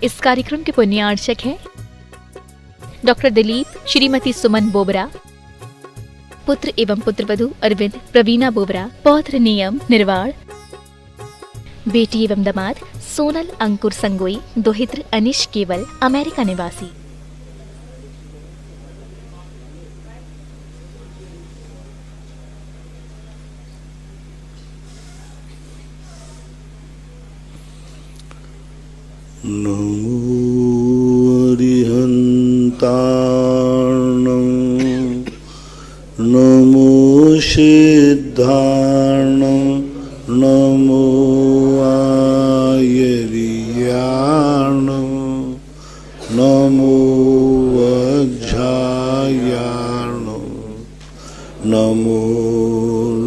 इस कार्यक्रम के पुण्यार्चक हैं डॉक्टर दिलीप, श्रीमती सुमन बोबरा, पुत्र एवं पुत्रवधू अरविंद प्रवीणा बोबरा, पौत्र नियम निर्वाण, बेटी एवं दामाद सोनल अंकुर संगोई, दोहित्र अनिश केवल, अमेरिका निवासी। नमो अरिहन्तार्णं नमो सिद्धार्णं नमो आयर्यार्णं नमो वज्रायार्णं नमो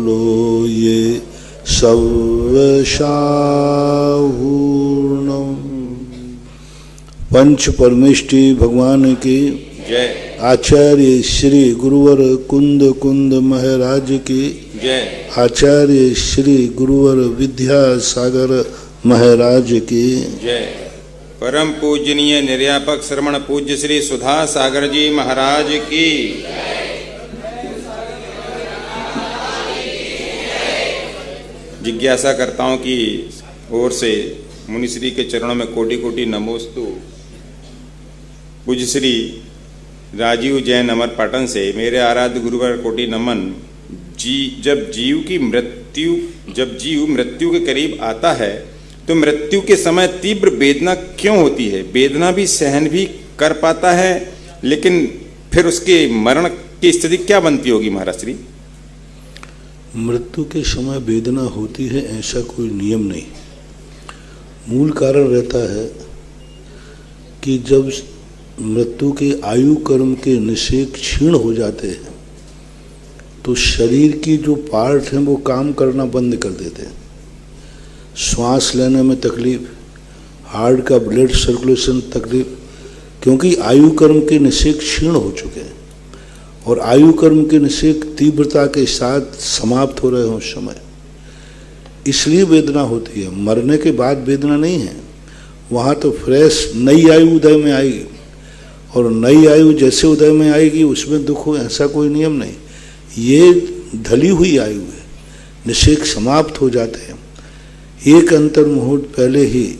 लोये सव्यसाहूर्णं। पंच परमेष्टि भगवान की जय। आचार्य श्री गुरुवर कुंद कुंद महाराज की जय। आचार्य श्री गुरुवर विद्यासागर महाराज की जय। परम पूजनीय निर्यापक श्रमण पूज्य श्री सुधा सागर जी महाराज की। जिज्ञासाकर्ताओं की ओर से मुनिश्री के चरणों में कोटि कोटि नमोस्तु। पूज्य श्री राजीव जैन अमर पाटन से मेरे आराध्य गुरुवर कोटि नमन। जब जीव मृत्यु के करीब आता है तो मृत्यु के समय तीव्र वेदना क्यों होती है? वेदना भी सहन भी कर पाता है, लेकिन फिर उसके मरण की स्थिति क्या बनती होगी महाराज श्री? मृत्यु के समय वेदना होती है ऐसा कोई नियम नहीं। मूल कारण रहता है कि जब मृत्यु के आयु कर्म के निषेध क्षीण हो जाते हैं तो शरीर की जो पार्ट हैं वो काम करना बंद कर देते हैं। श्वास लेने में तकलीफ, हार्ट का ब्लड सर्कुलेशन तकलीफ, क्योंकि आयु कर्म के निषेध क्षीण हो चुके हैं और आयु कर्म के निषेध तीव्रता के साथ समाप्त हो रहे हैं उस समय, इसलिए वेदना होती है। मरने के बाद वेदना नहीं है, वहाँ तो फ्रेश नई आयु उदय में आएगी और नई आयु जैसे उदय में आएगी उसमें दुख हो ऐसा कोई नियम नहीं। ये ढली हुई आयु है, निषेध समाप्त हो जाते हैं। एक अंतर मुहूर्त पहले ही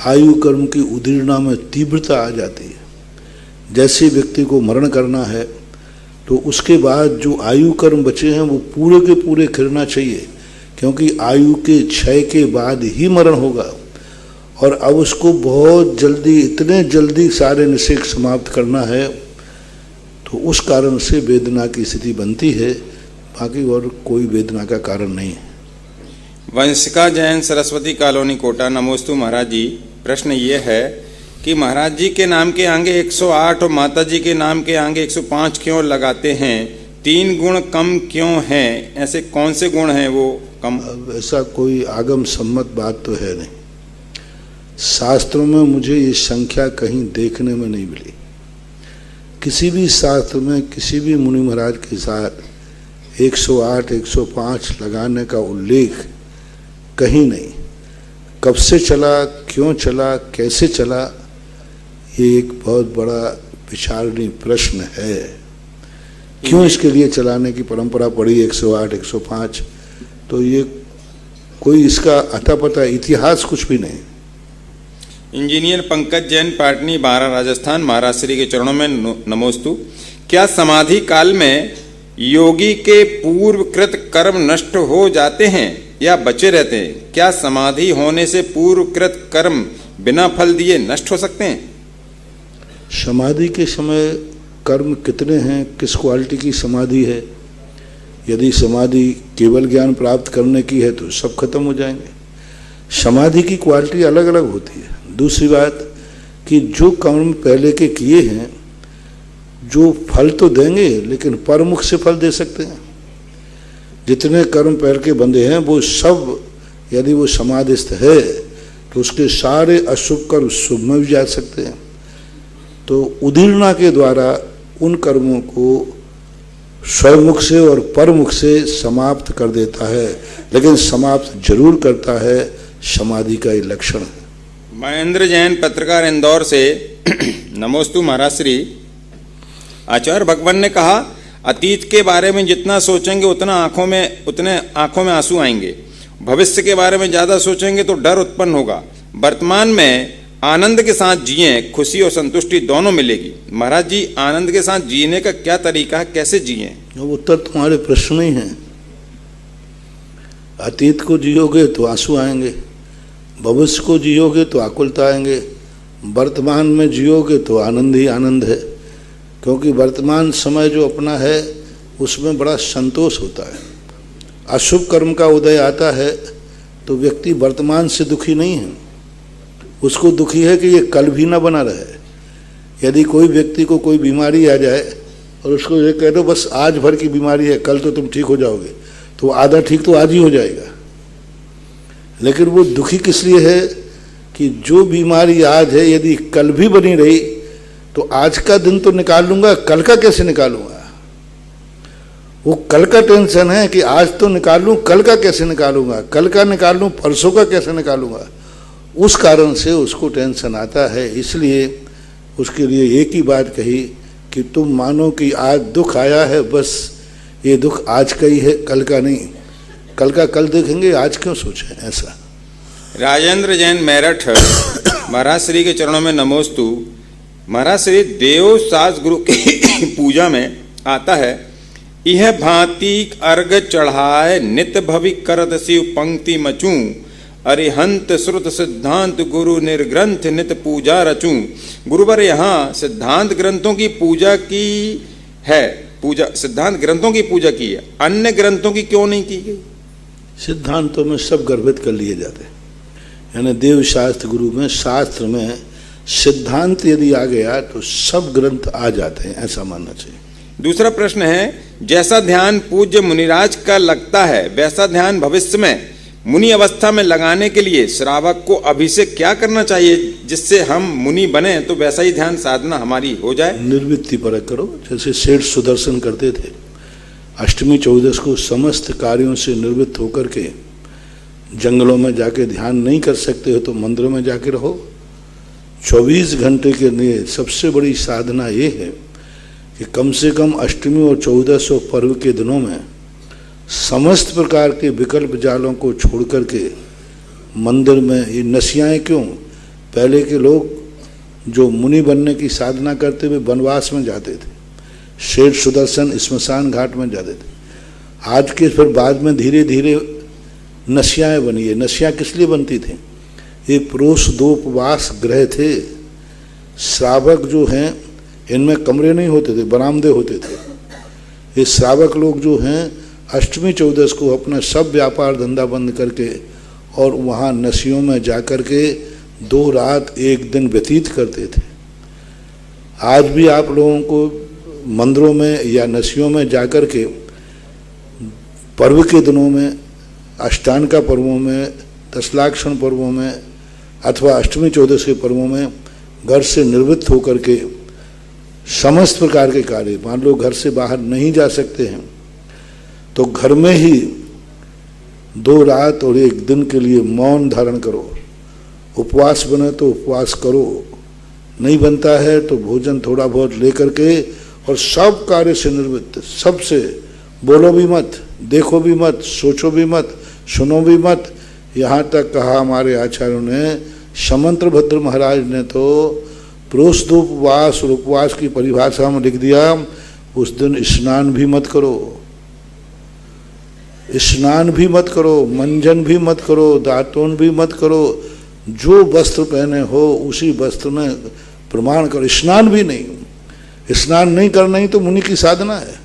आयु कर्म की उदीर्णा में तीव्रता आ जाती है। जैसे व्यक्ति को मरण करना है तो उसके बाद जो आयु कर्म बचे हैं वो पूरे के पूरे करना चाहिए, क्योंकि आयु के क्षय के बाद ही मरण होगा और अब उसको बहुत जल्दी, इतने जल्दी सारे निषेध समाप्त करना है, तो उस कारण से वेदना की स्थिति बनती है, बाकी और कोई वेदना का कारण नहीं है। वंशिका जैन सरस्वती कॉलोनी कोटा, नमोस्तु महाराज जी। प्रश्न ये है कि महाराज जी के नाम के आगे 108 और माता जी के नाम के आगे 105 क्यों लगाते हैं? 3 गुण कम क्यों हैं? ऐसे कौन से गुण हैं वो कम? अब ऐसा कोई आगम सम्मत बात तो है नहीं। शास्त्रों में मुझे ये संख्या कहीं देखने में नहीं मिली। किसी भी शास्त्र में किसी भी मुनि महाराज के साथ 108, 105 लगाने का उल्लेख कहीं नहीं। कब से चला, क्यों चला, कैसे चला, ये एक बहुत बड़ा विचारणीय प्रश्न है। क्यों इसके लिए चलाने की परंपरा पड़ी 108, 105? तो ये कोई इसका अता पता इतिहास कुछ भी नहीं। इंजीनियर पंकज जैन पाटनी, बारा राजस्थान, महाराज श्री के चरणों में नमोस्तु। क्या समाधि काल में योगी के पूर्वकृत कर्म नष्ट हो जाते हैं या बचे रहते हैं? क्या समाधि होने से पूर्वकृत कर्म बिना फल दिए नष्ट हो सकते हैं? समाधि के समय कर्म कितने हैं, किस क्वालिटी की समाधि है? यदि समाधि केवल ज्ञान प्राप्त करने की है तो सब खत्म हो जाएंगे। समाधि की क्वालिटी अलग अलग होती है। दूसरी बात कि जो कर्म पहले के किए हैं जो फल तो देंगे लेकिन परमुख से फल दे सकते हैं। जितने कर्म पहले के बंधे हैं वो सब, यदि वो समाधिस्थ है तो उसके सारे अशुभ कर्म शुभ में भी जा सकते हैं। तो उदीर्णा के द्वारा उन कर्मों को स्वमुख से और परमुख से समाप्त कर देता है, लेकिन समाप्त जरूर करता है। समाधि का ये लक्षण है। महेंद्र जैन, पत्रकार, इंदौर से। नमोस्तु महाराज श्री। आचार्य भगवान ने कहा, अतीत के बारे में जितना सोचेंगे उतने आंखों में आंसू आएंगे। भविष्य के बारे में ज्यादा सोचेंगे तो डर उत्पन्न होगा। वर्तमान में आनंद के साथ जिए, खुशी और संतुष्टि दोनों मिलेगी। महाराज जी, आनंद के साथ जीने का क्या तरीका है, कैसे जिए? उत्तर तुम्हारे प्रश्न में ही है। अतीत को जियोगे तो आंसू आएंगे, भविष्य को जियोगे तो आकुलता आएंगे, वर्तमान में जियोगे तो आनंद ही आनंद है। क्योंकि वर्तमान समय जो अपना है उसमें बड़ा संतोष होता है। अशुभ कर्म का उदय आता है तो व्यक्ति वर्तमान से दुखी नहीं है, उसको दुखी है कि ये कल भी ना बना रहे। यदि कोई व्यक्ति को कोई बीमारी आ जाए और उसको ये कह दो बस आज भर की बीमारी है, कल तो तुम ठीक हो जाओगे, तो आधा ठीक तो आज ही हो जाएगा। लेकिन वो दुखी किस लिए है कि जो बीमारी आज है यदि कल भी बनी रही तो आज का दिन तो निकाल लूंगा, कल का कैसे निकालूंगा। वो कल का टेंशन है कि आज तो निकाल लूं, कल का कैसे निकालूंगा, कल का निकाल लूं, परसों का कैसे निकालूंगा। उस कारण से उसको टेंशन आता है। इसलिए उसके लिए एक ही बात कही कि तुम मानो कि आज दुख आया है, बस ये दुख आज का ही है, कल का नहीं। कल का कल देखेंगे, आज क्यों सोचें ऐसा। राजेंद्र जैन, मेरठ। महाराज श्री के चरणों में नमोस्तु। महाराज श्री, देव सास गुरु की पूजा में आता है, यह भांति अर्घ चढ़ाए नित भवि करत शिव पंक्ति मचूं, अरिहंत श्रुत सिद्धांत गुरु निर्ग्रंथ नित पूजा रचूं। गुरुवर, यहाँ सिद्धांत ग्रंथों की पूजा की है, सिद्धांत ग्रंथों की पूजा की है, अन्य ग्रंथों की क्यों नहीं की गई? सिद्धांतों में सब गर्भित कर लिए जाते हैं। यानी देव शास्त्र गुरु में, शास्त्र में सिद्धांत यदि आ गया तो सब ग्रंथ आ जाते हैं, ऐसा मानना चाहिए। दूसरा प्रश्न है, जैसा ध्यान पूज्य मुनिराज का लगता है वैसा ध्यान भविष्य में मुनि अवस्था में लगाने के लिए श्रावक को अभी से क्या करना चाहिए जिससे हम मुनि बने, तो वैसा ही ध्यान साधना हमारी हो जाए? निर्वृत्ति परक करो, जैसे सेठ सुदर्शन करते थे। अष्टमी चौदस को समस्त कार्यों से निवृत्त होकर के जंगलों में जाके ध्यान नहीं कर सकते हो तो मंदिरों में जाके रहो। 24 घंटे के लिए सबसे बड़ी साधना ये है कि कम से कम अष्टमी और 1400 पर्व के दिनों में समस्त प्रकार के विकल्प जालों को छोड़ करके मंदिर में, ये नशियाएं क्यों, पहले के लोग जो मुनि बनने की साधना करते हुए वनवास में जाते थे, शेर सुदर्शन स्मशान घाट में जाते थे। आज के फिर बाद में धीरे धीरे नशियाएं बनी है। नशियाँ किस लिए बनती थी? ये प्रोषदोपवास ग्रह थे। श्रावक जो हैं इनमें कमरे नहीं होते थे, बरामदे होते थे। ये श्रावक लोग जो हैं अष्टमी चौदस को अपना सब व्यापार धंधा बंद करके और वहाँ नशियों में जाकर के 2 रात 1 दिन व्यतीत करते थे। आज भी आप लोगों को मंदिरों में या नशियों में जाकर के पर्व के दिनों में, अष्टान का पर्वों में, दशलाक्षण पर्वों में अथवा अष्टमी चौदस के पर्वों में घर से निवृत्त होकर के समस्त प्रकार के कार्य, मान लो घर से बाहर नहीं जा सकते हैं तो घर में ही 2 रात और 1 दिन के लिए मौन धारण करो। उपवास बने तो उपवास करो, नहीं बनता है तो भोजन थोड़ा बहुत लेकर के और सब कार्य से निवृत्त, सबसे बोलो भी मत, देखो भी मत, सोचो भी मत, सुनो भी मत। यहाँ तक कहा हमारे आचार्यों ने, समंत्र भद्र महाराज ने तो प्रोषदोपवास और उपवास की परिभाषा में लिख दिया, उस दिन स्नान भी मत करो, स्नान भी मत करो, मंजन भी मत करो, दातुन भी मत करो, जो वस्त्र पहने हो उसी वस्त्र में प्रमाण करो। स्नान भी नहीं, स्नान नहीं करना ही तो मुनि की साधना है,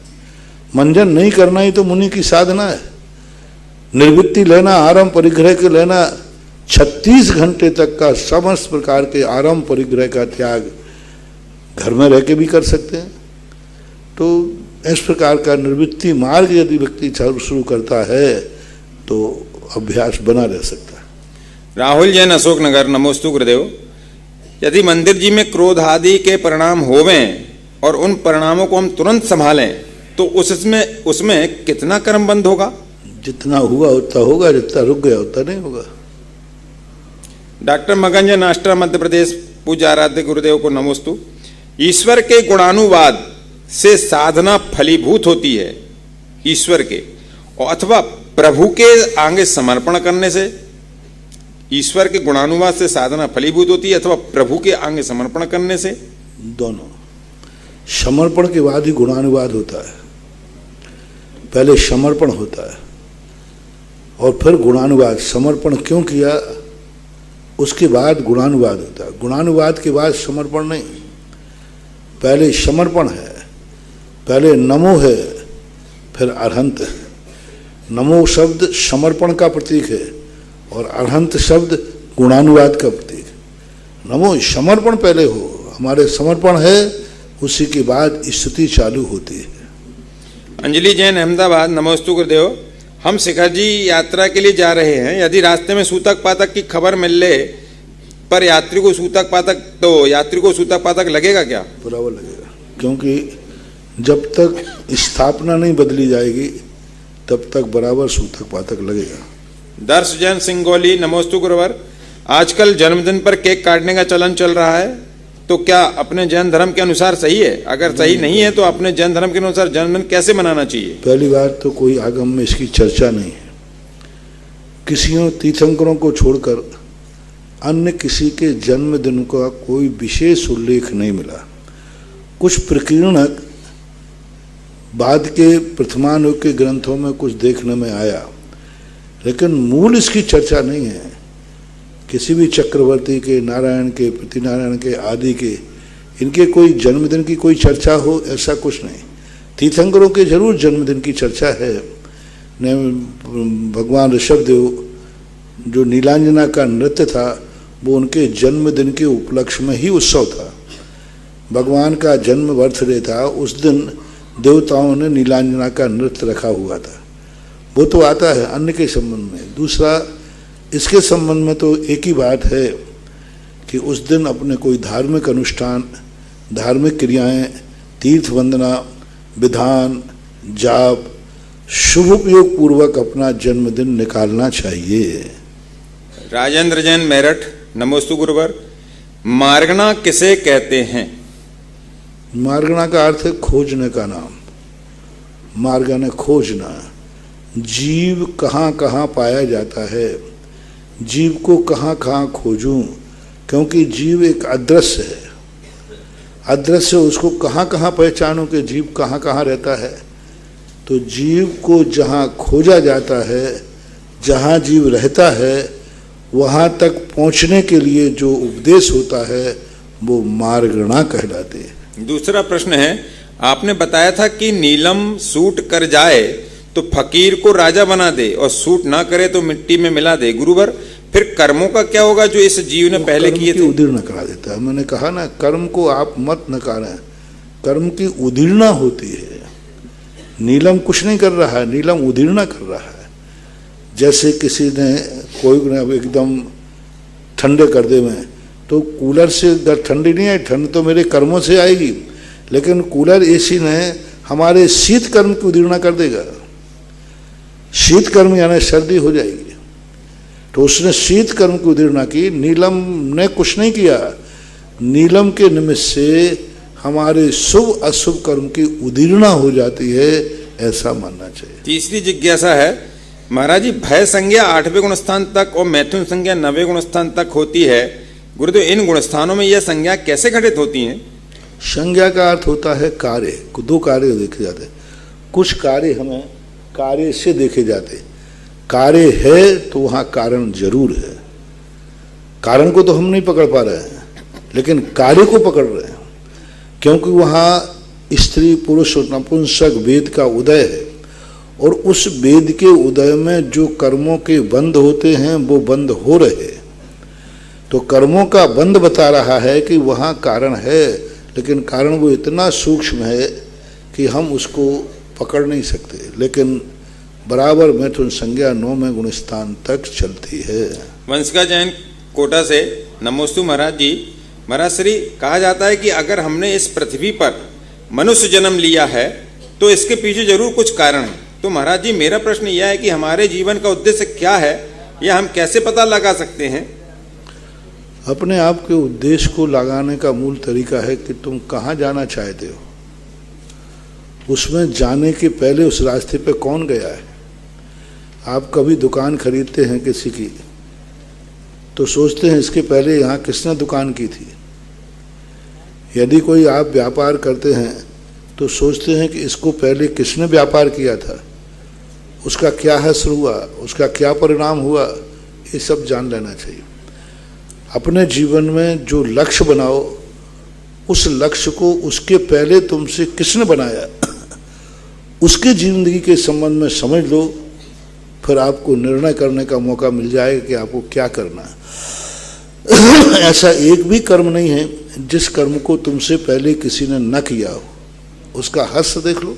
मंजन नहीं करना ही तो मुनि की साधना है। निर्वृत्ति लेना, आरंभ परिग्रह के लेना, 36 घंटे तक का समस्त प्रकार के आरंभ परिग्रह का त्याग घर में रह के भी कर सकते हैं। तो इस प्रकार का निर्वृत्ति मार्ग यदि व्यक्ति शुरू करता है तो अभ्यास बना रह सकता है। राहुल जैन, अशोकनगर। नमोस्तु गुरुदेव। यदि मंदिर जी में क्रोध आदि के परिणाम होवें और उन परिणामों को हम तुरंत संभालें तो उसमें कितना कर्म बंद होगा? जितना हुआ उतना होगा, जितना रुक गया उतना नहीं होगा। डॉक्टर मगनजन आष्टा मध्य प्रदेश पूज्य आराध्य गुरुदेव को नमोस्तु। ईश्वर के गुणानुवाद से साधना फलीभूत होती है, ईश्वर के अथवा प्रभु के आगे समर्पण करने से। ईश्वर के गुणानुवाद से साधना फलीभूत होती है अथवा प्रभु के आगे समर्पण करने से। दोनों, समर्पण के बाद ही गुणानुवाद होता है। पहले समर्पण होता है और फिर गुणानुवाद। समर्पण क्यों किया उसके बाद गुणानुवाद होता है, गुणानुवाद के बाद समर्पण नहीं। पहले समर्पण है, पहले नमो है, फिर अरहंत है। नमो शब्द समर्पण का प्रतीक है और अरहंत शब्द गुणानुवाद का प्रतीक है। नमो समर्पण पहले हो, हमारे समर्पण है, उसी के बाद स्तुति चालू होती है। अंजलि जैन अहमदाबाद, नमोस्तु गुरुदेव। हम शिखर जी यात्रा के लिए जा रहे हैं, यदि रास्ते में सूतक पातक की खबर मिलने पर यात्री को सूतक पातक लगेगा क्या? बराबर लगेगा, क्योंकि जब तक स्थापना नहीं बदली जाएगी तब तक बराबर सूतक पातक लगेगा। दर्श जैन सिंगोली, नमोस्तु गुरुवर। आजकल जन्मदिन पर केक काटने का चलन चल रहा है, तो क्या अपने जैन धर्म के अनुसार सही है? अगर सही नहीं है तो अपने जैन धर्म के अनुसार जन्मदिन कैसे मनाना चाहिए? पहली बात तो कोई आगम में इसकी चर्चा नहीं है। किसी तीर्थंकरों को छोड़कर अन्य किसी के जन्मदिन का कोई विशेष उल्लेख नहीं मिला। कुछ प्रकीर्णक बाद के प्रथमानुग के ग्रंथों में कुछ देखने में आया, लेकिन मूल इसकी चर्चा नहीं है। किसी भी चक्रवर्ती के, नारायण के, पृथ्वीनारायण के, आदि के, इनके कोई जन्मदिन की कोई चर्चा हो, ऐसा कुछ नहीं। तीर्थंकरों के जरूर जन्मदिन की चर्चा है। भगवान ऋषभदेव जो नीलांजना का नृत्य था वो उनके जन्मदिन के उपलक्ष्य में ही उत्सव था। भगवान का जन्म बर्थडे था, उस दिन देवताओं ने नीलांजना का नृत्य रखा हुआ था। वो तो आता है अन्य के संबंध में। दूसरा, इसके संबंध में तो एक ही बात है कि उस दिन अपने कोई धार्मिक अनुष्ठान, धार्मिक क्रियाएं, तीर्थ वंदना, विधान, जाप, शुभ उपयोग पूर्वक अपना जन्मदिन निकालना चाहिए। राजेंद्र जैन मेरठ, नमोस्तु गुरुवर। मार्गना किसे कहते हैं? मार्गना का अर्थ है खोजने का नाम। मार्गना खोजना। जीव कहाँ कहाँ पाया जाता है, जीव को कहाँ कहाँ खोजूं, क्योंकि जीव एक अदृश्य है। अदृश्य, उसको कहाँ कहाँ पहचानूं कि जीव कहाँ कहाँ रहता है? तो जीव को जहाँ खोजा जाता है, जहाँ जीव रहता है, वहाँ तक पहुँचने के लिए जो उपदेश होता है वो मार्गणा कहलाते हैं। दूसरा प्रश्न है, आपने बताया था कि नीलम सूट कर जाए तो फकीर को राजा बना दे और सूट ना करे तो मिट्टी में मिला दे। गुरुवर, फिर कर्मों का क्या होगा जो इस जीव ने पहले किए थे? उदीर्ण करा देता है। मैंने कहा ना, कर्म को आप मत नकारें, कर्म की उदीर्णा होती है। नीलम कुछ नहीं कर रहा है, नीलम उदीर्णा कर रहा है। जैसे किसी ने कोई एकदम ठंडे कर दे में, तो कूलर से ठंडी नहीं आई, ठंड तो मेरे कर्मों से आएगी, लेकिन कूलर एसी ने हमारे शीत कर्म की उदीर्णा कर देगा। शीत कर्म यानी सर्दी हो जाएगी, तो उसने शीत कर्म की उदीर्णा की। नीलम ने कुछ नहीं किया, नीलम के निमित्त से हमारे शुभ अशुभ कर्म की उदीर्णा हो जाती है, ऐसा मानना चाहिए। तीसरी जिज्ञासा है, महाराज जी, भय संज्ञा 8वें गुण स्थान तक और मैथुन संज्ञा 9वें गुण स्थान तक होती है। गुरुदेव, इन गुण स्थानों में यह संज्ञा कैसे घटित होती हैं? संज्ञा का अर्थ होता है कार्य। दो कार्य देखे जाते हैं। कुछ कार्य हमें कार्य से देखे जाते। कार्य है तो वहाँ कारण जरूर है। कारण को तो हम नहीं पकड़ पा रहे हैं, लेकिन कार्य को पकड़ रहे हैं, क्योंकि वहाँ स्त्री पुरुष और नपुंसक वेद का उदय है, और उस वेद के उदय में जो कर्मों के बंध होते हैं वो बंद हो रहे। तो कर्मों का बंध बता रहा है कि वहाँ कारण है, लेकिन कारण वो इतना सूक्ष्म है कि हम उसको पकड़ नहीं सकते, लेकिन बराबर मैथुन संज्ञा 9वें गुण स्थान तक चलती है। वंशिका जैन कोटा से, नमोस्तु महाराज जी। महाराज श्री, कहा जाता है कि अगर हमने इस पृथ्वी पर मनुष्य जन्म लिया है तो इसके पीछे जरूर कुछ कारण है। तो महाराज जी, मेरा प्रश्न यह है कि हमारे जीवन का उद्देश्य क्या है, यह हम कैसे पता लगा सकते हैं? अपने आप के उद्देश्य को लगाने का मूल तरीका है कि तुम कहाँ जाना चाहते हो, उसमें जाने के पहले उस रास्ते पे कौन गया है। आप कभी दुकान खरीदते हैं किसी की तो सोचते हैं इसके पहले यहाँ किसने दुकान की थी। यदि कोई आप व्यापार करते हैं तो सोचते हैं कि इसको पहले किसने व्यापार किया था, उसका क्या हश्र हुआ, उसका क्या परिणाम हुआ, ये सब जान लेना चाहिए। अपने जीवन में जो लक्ष्य बनाओ, उस लक्ष्य को उसके पहले तुमसे किसने बनाया, उसके जिंदगी के संबंध में समझ लो, फिर आपको निर्णय करने का मौका मिल जाएगा कि आपको क्या करना है। ऐसा एक भी कर्म नहीं है जिस कर्म को तुमसे पहले किसी ने न किया हो, उसका हश्र देख लो।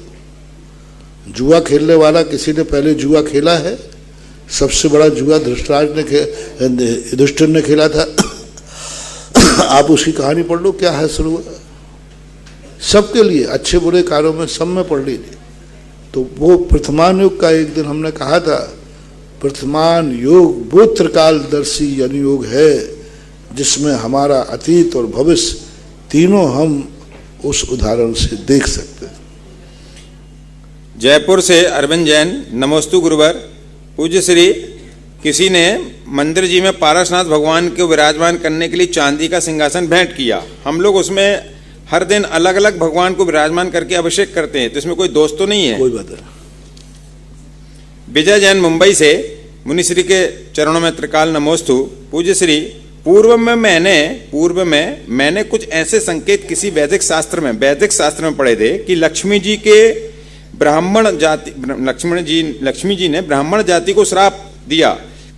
जुआ खेलने वाला किसी ने पहले जुआ खेला है? सबसे बड़ा जुआ युधिष्ठिर ने खेला था। आप उसकी कहानी पढ़ लो, क्या हश्र हुआ। सबके लिए अच्छे बुरे कार्यों में सब में पढ़ लीजिए। तो वो वर्तमान युग का एक दिन हमने कहा था, वर्तमान योग वो त्रिकालदर्शी अनुयोग है जिसमें हमारा अतीत और भविष्य तीनों हम उस उदाहरण से देख सकते हैं। जयपुर से अरविंद जैन, नमोस्तु गुरुवर। पूज्य श्री, किसी ने मंदिर जी में पारसनाथ भगवान को विराजमान करने के लिए चांदी का सिंहासन भेंट किया। हम लोग उसमें हर दिन अलग अलग भगवान को विराजमान करके अभिषेक करते हैं, तो इसमें कोई दोष तो नहीं है? कोई बात नहीं। विजय जैन मुंबई से, मुनिश्री के चरणों में त्रिकाल नमोस्तु। पूज्य श्री, पूर्व में मैंने कुछ ऐसे संकेत किसी वैदिक शास्त्र में पढ़े थे कि लक्ष्मी जी ने ब्राह्मण जाति को श्राप दिया।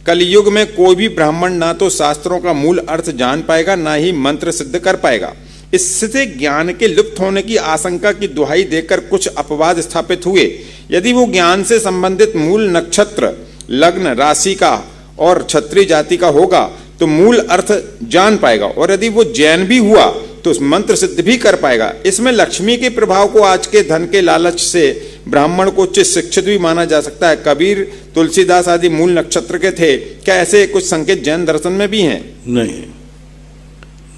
कलयुग में कोई भी ब्राह्मण ना तो शास्त्रों का मूल अर्थ जान पाएगा, ना ही मंत्र सिद्ध कर पाएगा। इससे ज्ञान के लुप्त होने की आशंका की दुहाई देकर कुछ अपवाद स्थापित हुए। यदि वो ज्ञान से संबंधित मूल नक्षत्र, लग्न, राशि का और क्षत्रिय जाति का होगा तो मूल अर्थ जान पाएगा, और यदि वो जैन भी हुआ तो मंत्र सिद्ध भी कर पाएगा। इसमें लक्ष्मी के प्रभाव को आज के धन के लालच से ब्राह्मण को उच्च शिक्षित भी माना जा सकता है। कबीर, तुलसीदास आदि मूल नक्षत्र के थे। क्या ऐसे कुछ संकेत जैन दर्शन में भी हैं? नहीं,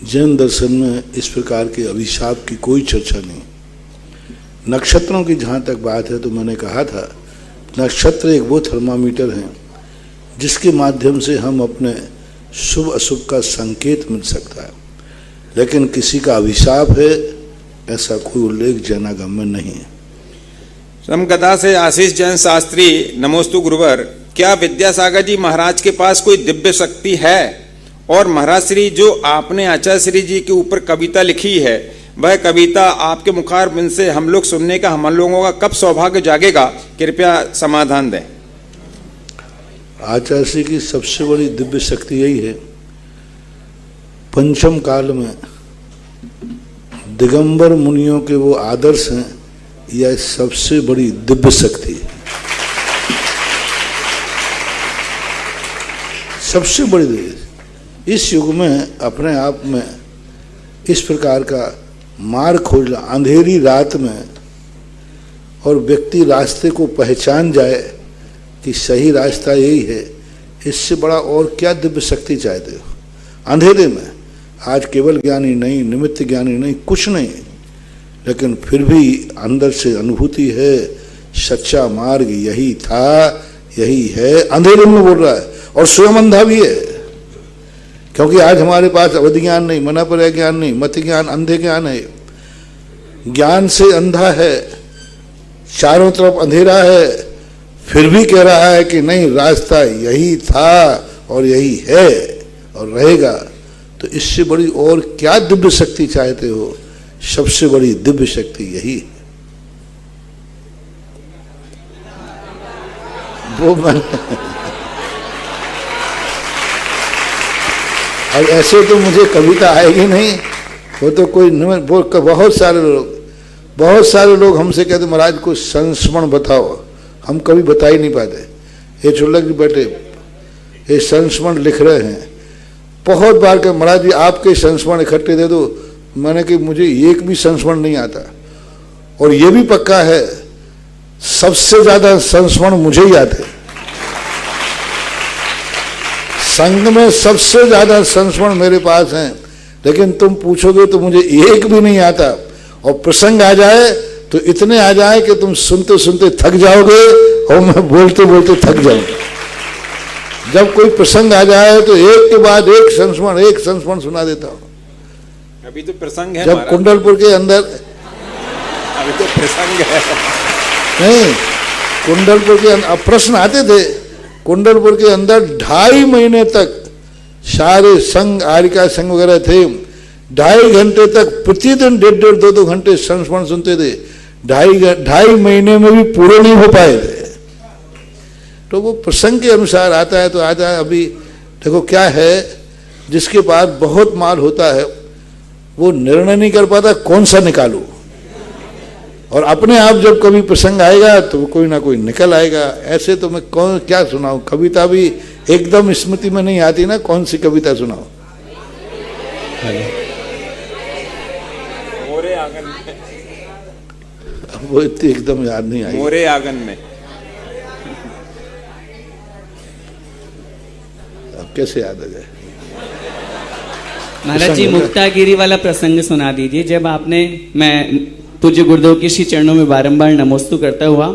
जैन दर्शन में इस प्रकार के अभिशाप की कोई चर्चा नहीं। नक्षत्रों की जहाँ तक बात है तो मैंने कहा था, नक्षत्र एक वो थर्मामीटर है जिसके माध्यम से हम अपने शुभ अशुभ का संकेत मिल सकता है, लेकिन किसी का अभिशाप है ऐसा कोई उल्लेख जैनागम में नहीं है। समगदा से आशीष जैन शास्त्री, नमोस्तु गुरुवर। क्या विद्यासागर जी महाराज के पास कोई दिव्य शक्ति है? और महाराज श्री, जो आपने आचार्य श्री जी के ऊपर कविता लिखी है, वह कविता आपके मुखारबिंद से हम लोग सुनने का हम लोगों का कब सौभाग्य जागेगा? कृपया समाधान दें। आचार्य श्री की सबसे बड़ी दिव्य शक्ति यही है, पंचम काल में दिगंबर मुनियों के वो आदर्श हैं, यह सबसे बड़ी दिव्य शक्ति है। सबसे बड़ी दिव्य। इस युग में अपने आप में इस प्रकार का मार्ग खोजना, अंधेरी रात में, और व्यक्ति रास्ते को पहचान जाए कि सही रास्ता यही है, इससे बड़ा और क्या दिव्य शक्ति चाहते हो? अंधेरे में आज केवल ज्ञानी नहीं, निमित्त ज्ञानी नहीं, कुछ नहीं, लेकिन फिर भी अंदर से अनुभूति है सच्चा मार्ग यही था, यही है। अंधेरे में बोल रहा है और स्वयं अंधा भी है, क्योंकि आज हमारे पास अवधि ज्ञान नहीं, मना पर ज्ञान नहीं, मत ज्ञान, अंधे ज्ञान है। ज्ञान से अंधा है, चारों तरफ अंधेरा है, फिर भी कह रहा है कि नहीं, रास्ता यही था और यही है और रहेगा। तो इससे बड़ी और क्या दिव्य शक्ति चाहते हो? सबसे बड़ी दिव्य शक्ति यही है। वो मन अब ऐसे तो मुझे कविता आएगी नहीं, वो तो कोई बहुत सारे लोग हमसे कहते महाराज को संस्मरण बताओ, हम कभी बता ही नहीं पाते। ये चुल्लक जी बैठे, ये संस्मरण लिख रहे हैं, बहुत बार के महाराज जी आपके संस्मरण इकट्ठे दे दो। मैंने कि मुझे एक भी संस्मरण नहीं आता, और ये भी पक्का है सबसे ज्यादा संस्मरण मुझे ही आते, संघ में सबसे ज्यादा संस्मरण मेरे पास हैं, लेकिन तुम पूछोगे तो मुझे एक भी नहीं आता, और प्रसंग आ जाए तो इतने आ जाए कि तुम सुनते सुनते थक जाओगे और मैं बोलते बोलते थक जाऊंगा। जब कोई प्रसंग आ जाए तो एक के बाद एक संस्मरण सुना देता हूं। अभी तो प्रसंग है, जब कुंडलपुर के अंदर, अभी तो प्रसंग है नहीं, कुंडलपुर के अंदर प्रश्न आते थे। कुंडलपुर के अंदर 2.5 महीने तक सारे संघ, आर्यिका संघ वगैरह थे, 2.5 घंटे तक प्रतिदिन 1.5 2 घंटे संस्मरण सुनते थे। 2.5 महीने में भी पूरे नहीं हो पाए थे। तो वो प्रसंग के अनुसार आता है तो आता है। अभी देखो क्या है, जिसके पास बहुत माल होता है वो निर्णय नहीं कर पाता कौन सा निकालूं, और अपने आप जब कभी प्रसंग आएगा तो कोई ना कोई निकल आएगा। ऐसे तो मैं कौन क्या सुनाऊं, कविता भी एकदम स्मृति में नहीं आती ना, कौन सी कविता सुनाऊं। मोरे आंगन में, वो इतनी एकदम याद नहीं आई। मोरे आंगन में अब कैसे याद आ जाए। महाराज जी, मुक्तागिरी वाला प्रसंग सुना दीजिए। जब आपने, मैं पूज्य गुरुदेव के श्री चरणों में बारंबार नमोस्तु करता हुआ,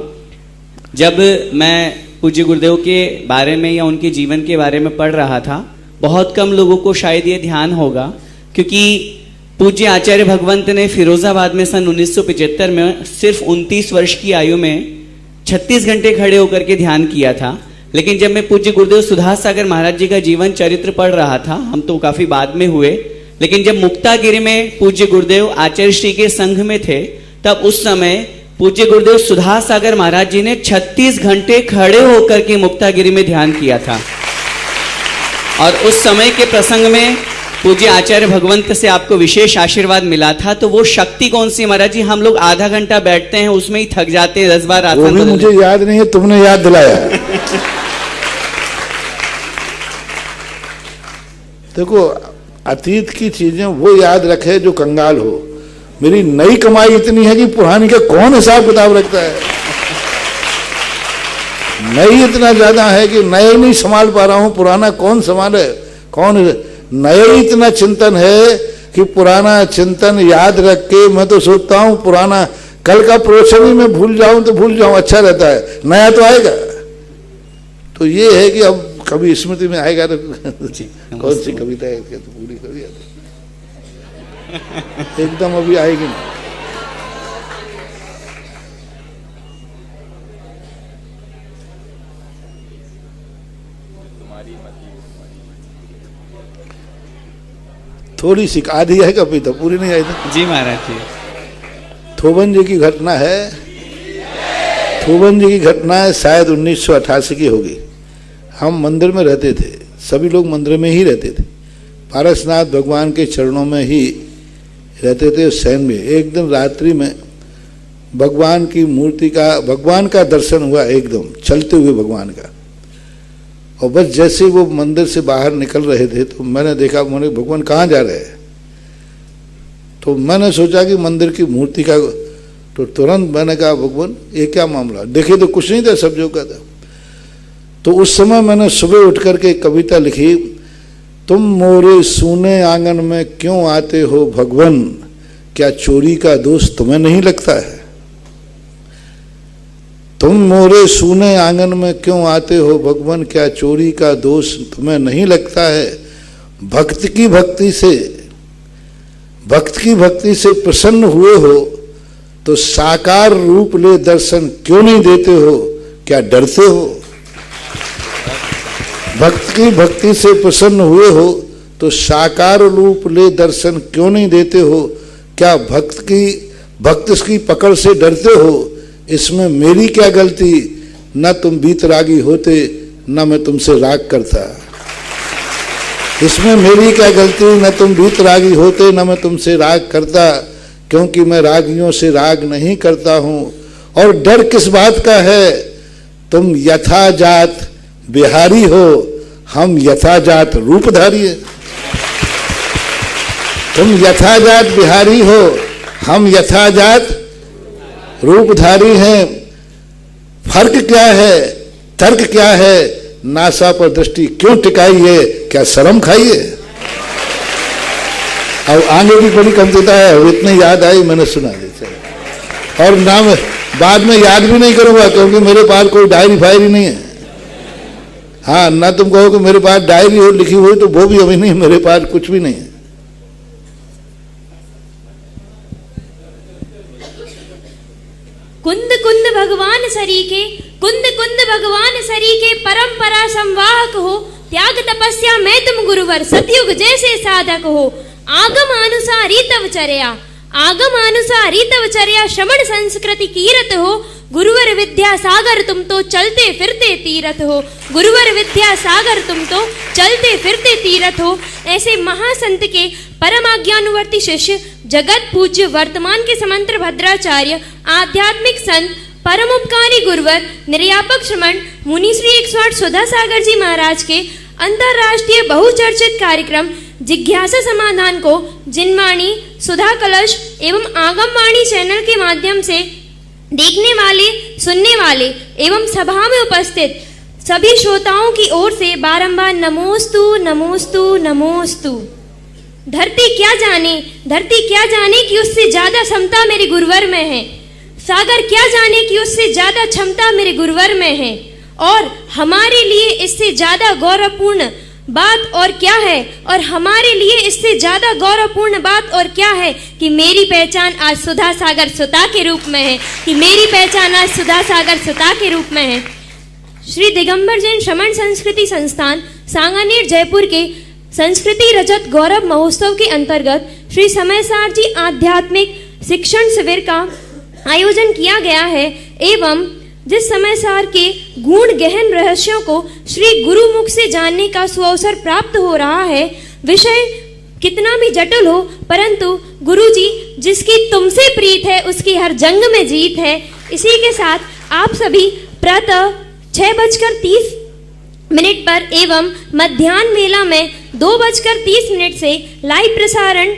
जब मैं पूज्य गुरुदेव के बारे में या उनके जीवन के बारे में पढ़ रहा था, बहुत कम लोगों को शायद ये ध्यान होगा, क्योंकि पूज्य आचार्य भगवंत ने फिरोजाबाद में सन 1975 में सिर्फ 29 वर्ष की आयु में 36 घंटे खड़े होकर के ध्यान किया था। लेकिन जब मैं पूज्य गुरुदेव सुधार सागर महाराज जी का जीवन चरित्र पढ़ रहा था, हम तो काफी बाद में हुए, लेकिन जब मुक्तागिरी में पूज्य गुरुदेव आचार्य श्री के संघ में थे, तब उस समय पूज्य गुरुदेव सुधार सागर महाराज जी ने 36 घंटे खड़े होकर के मुक्तागिरी में ध्यान किया था। और उस समय के प्रसंग में पूज्य आचार्य भगवंत से आपको विशेष आशीर्वाद मिला था। तो वो शक्ति कौन सी महाराज जी? हम लोग आधा घंटा बैठते हैं, उसमें ही थक जाते हैं, 10 बार आसन वो भी मुझे याद नहीं है, तुमने याद दिलाया। देखो, अतीत की चीजें वो याद रखे जो कंगाल हो। मेरी नई कमाई इतनी है कि पुरानी का कौन हिसाब किताब रखता है। नई इतना ज्यादा है कि नए नहीं संभाल पा रहा हूं, पुराना कौन संभाले। कौन नए इतना चिंतन है कि पुराना चिंतन याद रख के मैं तो सोचता हूं पुराना कल का प्रोशन ही मैं भूल जाऊं तो भूल जाऊं, अच्छा रहता है, नया तो आएगा। तो ये है कि अब कभी स्मृति में आएगा तो कौन सी कविता है तो पूरी कभी एकदम अभी आएगी नहीं। थोड़ी सी आधी है कविता, पूरी नहीं आई थी। जी महाराज जी। थोबन जी की घटना है। थोबन जी की घटना है शायद 1988 की होगी। हम मंदिर में रहते थे, सभी लोग मंदिर में ही रहते थे, पारसनाथ भगवान के चरणों में ही रहते थे। सैन में एक दिन रात्रि में भगवान की मूर्ति का, भगवान का दर्शन हुआ, एकदम चलते हुए भगवान का। और बस जैसे वो मंदिर से बाहर निकल रहे थे तो मैंने देखा, मैंने भगवान कहाँ जा रहे हैं। तो मैंने सोचा कि मंदिर की मूर्ति का, तो तुरंत मैंने कहा भगवान ये क्या मामला। देखे तो कुछ नहीं था, सब जो का था। तो उस समय मैंने सुबह उठ करके कविता लिखी, तुम मोरे सूने आंगन में क्यों आते हो भगवन, क्या चोरी का दोष तुम्हें नहीं लगता है। तुम मोरे सूने आंगन में क्यों आते हो भगवन, क्या चोरी का दोष तुम्हें नहीं लगता है। भक्त की भक्ति से प्रसन्न हुए हो तो साकार रूप ले दर्शन क्यों नहीं देते हो, क्या डरते हो। भक्त की भक्ति से प्रसन्न हुए हो तो साकार रूप ले दर्शन क्यों नहीं देते हो, क्या भक्त की पकड़ से डरते हो। इसमें मेरी क्या गलती, न तुम बीतरागी होते न मैं तुमसे राग करता। इसमें मेरी क्या गलती, न तुम बीतरागी होते न मैं तुमसे राग करता, क्योंकि मैं रागियों से राग नहीं करता हूं। और डर किस बात का है, तुम यथाजात बिहारी हो, हम यथाजात रूपधारी हैं। तुम यथाजात बिहारी हो, हम यथाजात रूपधारी हैं। फर्क क्या है, तर्क क्या है, नासा पर दृष्टि क्यों टिकाई है, क्या शर्म खाई है? अब आगे की बड़ी कमजोरी है, वो इतने याद आई मैंने सुना देता, और ना मैं बाद में याद भी नहीं करूंगा क्योंकि मेरे पास कोई डायरी फायरी नहीं है। हाँ, ना तुम कहो कि मेरे पास डायरी हो लिखी हुई, तो वो भी अभी नहीं, मेरे पास कुछ भी नहीं है। कुंद कुंद भगवान सरीके, कुंद कुंद भगवान सरीके, परंपरा संवाहक हो, त्याग तपस्या में तुम गुरुवर, सतयुग जैसे साधक हो। आगम अनुसारी तव चर्या, आगम अनुसारी तव चर्या, श्रमण संस्कृति कीरत हो। गुरुवर विद्या सागर तुम तो चलते फिरते तीरथ हो, गुरुवर विद्या सागर तुम तो चलते फिरते तीरथ हो। ऐसे महासंत के परम आज्ञानुवर्ती शिष्य, जगत पूज्य वर्तमान के समंत्र भद्राचार्य, आध्यात्मिक संत, परम उपकारी गुरुवर, निर्यापक श्रमण मुनिश्री 108 सुधा सागर जी महाराज के अंतरराष्ट्रीय बहुचर्चित कार्यक्रम जिज्ञासा समाधान को जिनवाणी, सुधा कलश एवं आगम वाणी चैनल के माध्यम से देखने वाले, सुनने वाले एवं सभा में उपस्थित सभी श्रोताओं की ओर से बारंबार नमोस्तु नमोस्तु नमोस्तु। धरती क्या जाने, धरती क्या जाने कि उससे ज्यादा क्षमता मेरे गुरुवर में है। सागर क्या जाने कि उससे ज्यादा क्षमता मेरे गुरुवर में है। और हमारे लिए इससे ज्यादा गौरवपूर्ण बात और क्या है, और हमारे लिए इससे ज्यादा गौरवपूर्ण बात और क्या है कि मेरी पहचान आज सुधा सागर सुता के रूप में है, कि मेरी पहचान आज सुधा सागर सुता के रूप में है। श्री दिगंबर जैन श्रमण संस्कृति संस्थान सांगानेर जयपुर के संस्कृति रजत गौरव महोत्सव के अंतर्गत श्री समयसार जी आध्यात्मिक शिक्षण शिविर का आयोजन किया गया है एवं जिस समयसार के गूढ़ गहन रहस्यों को श्री गुरुमुख से जानने का सुअवसर प्राप्त हो रहा है। विषय कितना भी जटिल हो, परंतु गुरुजी जिसकी तुमसे प्रीत है उसकी हर जंग में जीत है। इसी के साथ आप सभी प्रातः 6:30 पर एवं मध्याह्न मेला में 2:30 से लाइव प्रसारण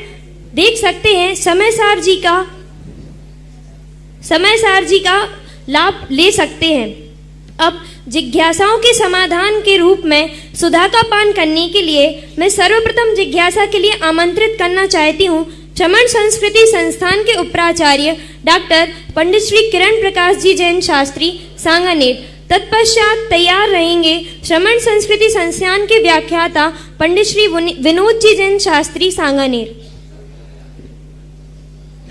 देख सकते हैं। समयसार जी का लाभ ले सकते हैं। अब जिज्ञासाओं के समाधान के रूप में सुधा का पान करने के लिए मैं सर्वप्रथम जिज्ञासा के लिए आमंत्रित करना चाहती हूँ श्रमण संस्कृति संस्थान के उपप्राचार्य डॉक्टर पंडित श्री किरण प्रकाश जी जैन शास्त्री सांगानेर। तत्पश्चात तैयार रहेंगे श्रमण संस्कृति संस्थान के व्याख्याता पंडित श्री विनोद जी जैन शास्त्री सांगानेर।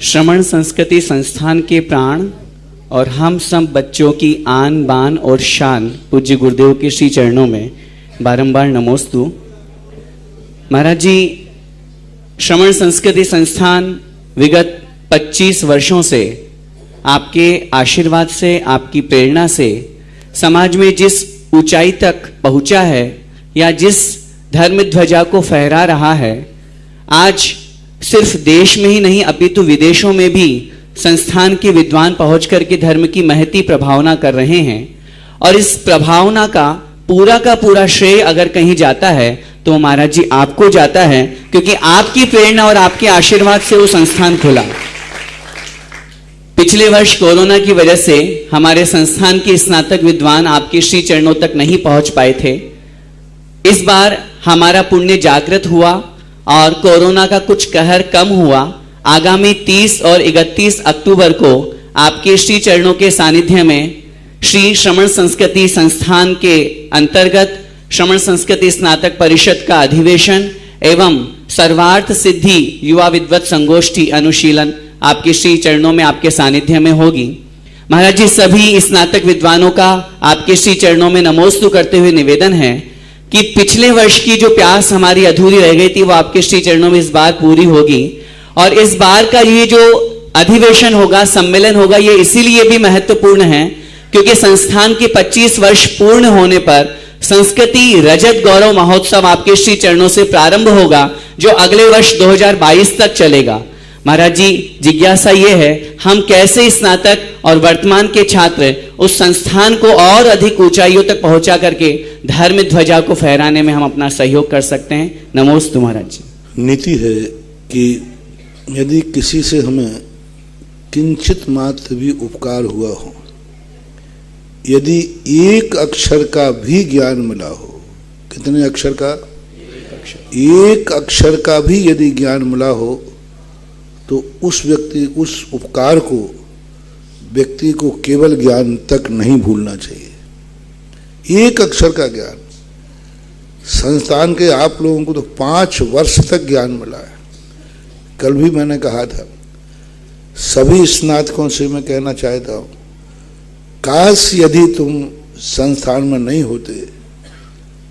श्रमण संस्कृति संस्थान के प्राण और हम सब बच्चों की आन बान और शान पूज्य गुरुदेव के श्री चरणों में बारंबार नमोस्तु। महाराज जी, श्रमण संस्कृति संस्थान विगत 25 वर्षों से आपके आशीर्वाद से, आपकी प्रेरणा से समाज में जिस ऊंचाई तक पहुंचा है या जिस धर्म ध्वजा को फहरा रहा है, आज सिर्फ देश में ही नहीं अपितु विदेशों में भी संस्थान के विद्वान पहुंच करके धर्म की महती प्रभावना कर रहे हैं। और इस प्रभावना का पूरा श्रेय अगर कहीं जाता है तो महाराज जी आपको जाता है, क्योंकि आपकी प्रेरणा और आपके आशीर्वाद से वो संस्थान खुला। पिछले वर्ष कोरोना की वजह से हमारे संस्थान के स्नातक विद्वान आपके श्री चरणों तक नहीं पहुंच पाए थे। इस बार हमारा पुण्य जागृत हुआ और कोरोना का कुछ कहर कम हुआ। आगामी 30 और 31 अक्टूबर को आपके श्री चरणों के सानिध्य में श्री श्रमण संस्कृति संस्थान के अंतर्गत श्रमण संस्कृति स्नातक परिषद का अधिवेशन एवं सर्वार्थ सिद्धि युवा विद्वत संगोष्ठी अनुशीलन आपके श्री चरणों में आपके सानिध्य में होगी। महाराज जी, सभी स्नातक विद्वानों का आपके श्री चरणों में नमोस्तु करते हुए निवेदन है कि पिछले वर्ष की जो प्यास हमारी अधूरी रह गई थी वो आपके श्री चरणों में इस बार पूरी होगी। और इस बार का ये जो अधिवेशन होगा, सम्मेलन होगा, ये इसीलिए भी महत्वपूर्ण है क्योंकि संस्थान के 25 वर्ष पूर्ण होने पर संस्कृति रजत गौरव महोत्सव आपके श्री चरणों से प्रारंभ होगा, जो अगले वर्ष 2022 तक चलेगा। महाराज जी, जिज्ञासा ये है हम कैसे स्नातक और वर्तमान के छात्र उस संस्थान को और अधिक ऊंचाइयों तक पहुंचा करके धर्म ध्वजा को फहराने में हम अपना सहयोग कर सकते हैं। नमोस्तु महाराज जी। नीति है कि यदि किसी से हमें किंचित मात्र भी उपकार हुआ हो, यदि एक अक्षर का भी ज्ञान मिला हो, कितने अक्षर का? एक अक्षर का भी यदि ज्ञान मिला हो तो उस व्यक्ति, उस उपकार को व्यक्ति को केवल ज्ञान तक नहीं भूलना चाहिए। एक अक्षर का ज्ञान। संस्थान के आप लोगों को तो 5 वर्ष तक ज्ञान मिला है। कल भी मैंने कहा था, सभी स्नातकों से मैं कहना चाहता हूं, काश यदि तुम संस्थान में नहीं होते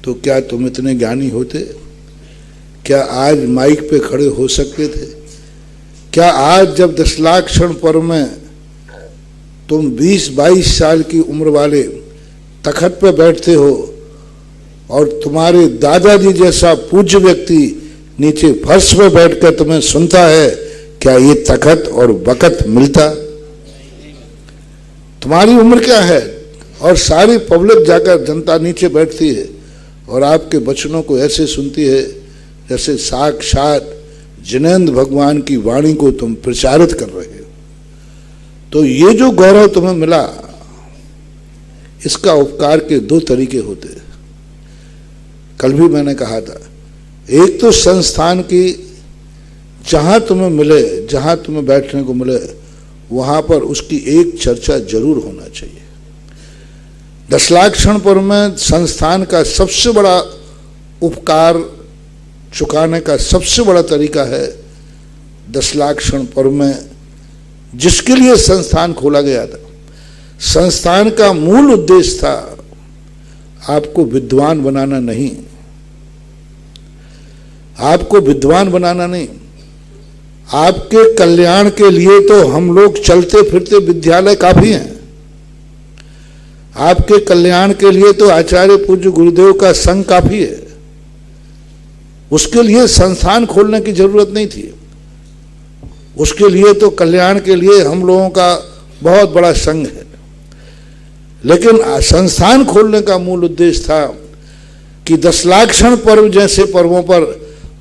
तो क्या तुम इतने ज्ञानी होते? क्या आज माइक पे खड़े हो सकते थे? क्या आज जब दशलाक्षण पर्व में तुम 20-22 साल की उम्र वाले तखत पे बैठते हो और तुम्हारे दादाजी जैसा पूज्य व्यक्ति नीचे फर्श पे बैठकर तुम्हें सुनता है, क्या ये तखत और वक़्त मिलता? तुम्हारी उम्र क्या है? और सारी पब्लिक जाकर, जनता नीचे बैठती है और आपके वचनों को ऐसे सुनती है जैसे साक्षात जिनेंद्र भगवान की वाणी को तुम प्रचारित कर रहे हो। तो ये जो गौरव तुम्हें मिला, इसका उपकार के 2 तरीके होते हैं। कल भी मैंने कहा था, एक तो संस्थान की जहां तुम्हें मिले, जहां तुम्हें बैठने को मिले, वहां पर उसकी एक चर्चा जरूर होना चाहिए। दशलाक्षण पर्व में संस्थान का सबसे बड़ा उपकार चुकाने का सबसे बड़ा तरीका है, दशलाक्षण पर्व में जिसके लिए संस्थान खोला गया था, संस्थान का मूल उद्देश्य था आपको विद्वान बनाना नहीं, आपको विद्वान बनाना नहीं, आपके कल्याण के लिए तो हम लोग चलते फिरते विद्यालय काफी हैं। आपके कल्याण के लिए तो आचार्य पूज्य गुरुदेव का संघ काफी है। उसके लिए संस्थान खोलने की जरूरत नहीं थी। उसके लिए तो कल्याण के लिए हम लोगों का बहुत बड़ा संघ है। लेकिन संस्थान खोलने का मूल उद्देश्य था कि दशलाक्षण पर्व जैसे पर्वों पर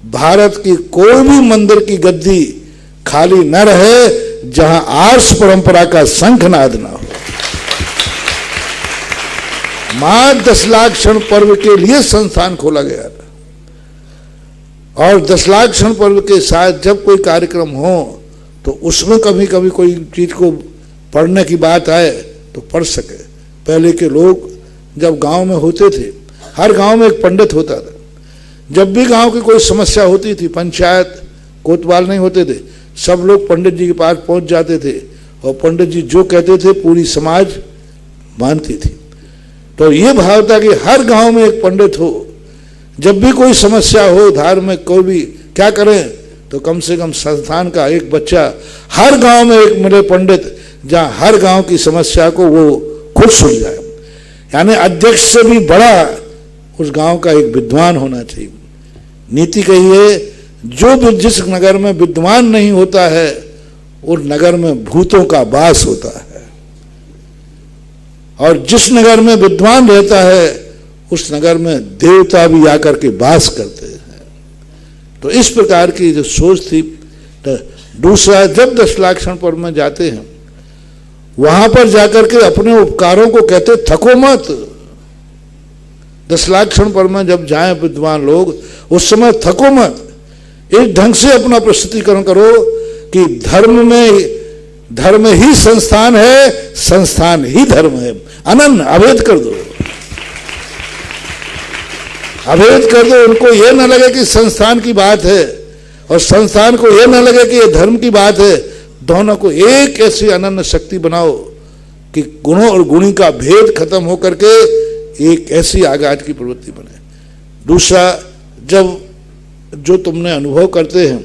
भारत की कोई भी मंदिर की गद्दी खाली न रहे जहां आर्ष परंपरा का शंखनाद न हो। मां दशलाक्षण पर्व के लिए संस्थान खोला गया था। और दशलाक्षण पर्व के साथ जब कोई कार्यक्रम हो तो उसमें कभी कभी कोई चीज को पढ़ने की बात आए तो पढ़ सके। पहले के लोग जब गांव में होते थे, हर गांव में एक पंडित होता था। जब भी गांव की कोई समस्या होती थी, पंचायत कोतवाल नहीं होते थे, सब लोग पंडित जी के पास पहुंच जाते थे और पंडित जी जो कहते थे पूरी समाज मानती थी। तो ये भाव था कि हर गांव में एक पंडित हो। जब भी कोई समस्या हो धार्मिक कोई भी, क्या करें तो कम से कम संस्थान का एक बच्चा हर गांव में एक मिले पंडित, जहां हर गांव की समस्या को वो खुद सुन जाए। यानी अध्यक्ष से भी बड़ा उस गांव का एक विद्वान होना चाहिए। नीति कही है, जो जिस नगर में विद्वान नहीं होता है उस नगर में भूतों का वास होता है, और जिस नगर में विद्वान रहता है उस नगर में देवता भी आकर के वास करते हैं। तो इस प्रकार की जो सोच थी। तो दूसरा, जब दशलाक्षण पर्व में जाते हैं वहां पर जाकर के अपने उपकारों को कहते थको मत। दशलाक्षण पर्व में जब जाएं विद्वान लोग, उस समय थको मत। एक ढंग से अपना प्रस्तुतिकरण करो कि धर्म ही संस्थान है, संस्थान ही धर्म है। अनन्य अभेद कर दो, अभेद कर दो। उनको यह ना लगे कि संस्थान की बात है और संस्थान को यह ना लगे कि यह धर्म की बात है। दोनों को एक ऐसी अनन्य शक्ति बनाओ कि गुणों और गुणी का भेद खत्म होकर के एक ऐसी आगाज की प्रवृत्ति बने। दूसरा, जब जो तुमने अनुभव करते हैं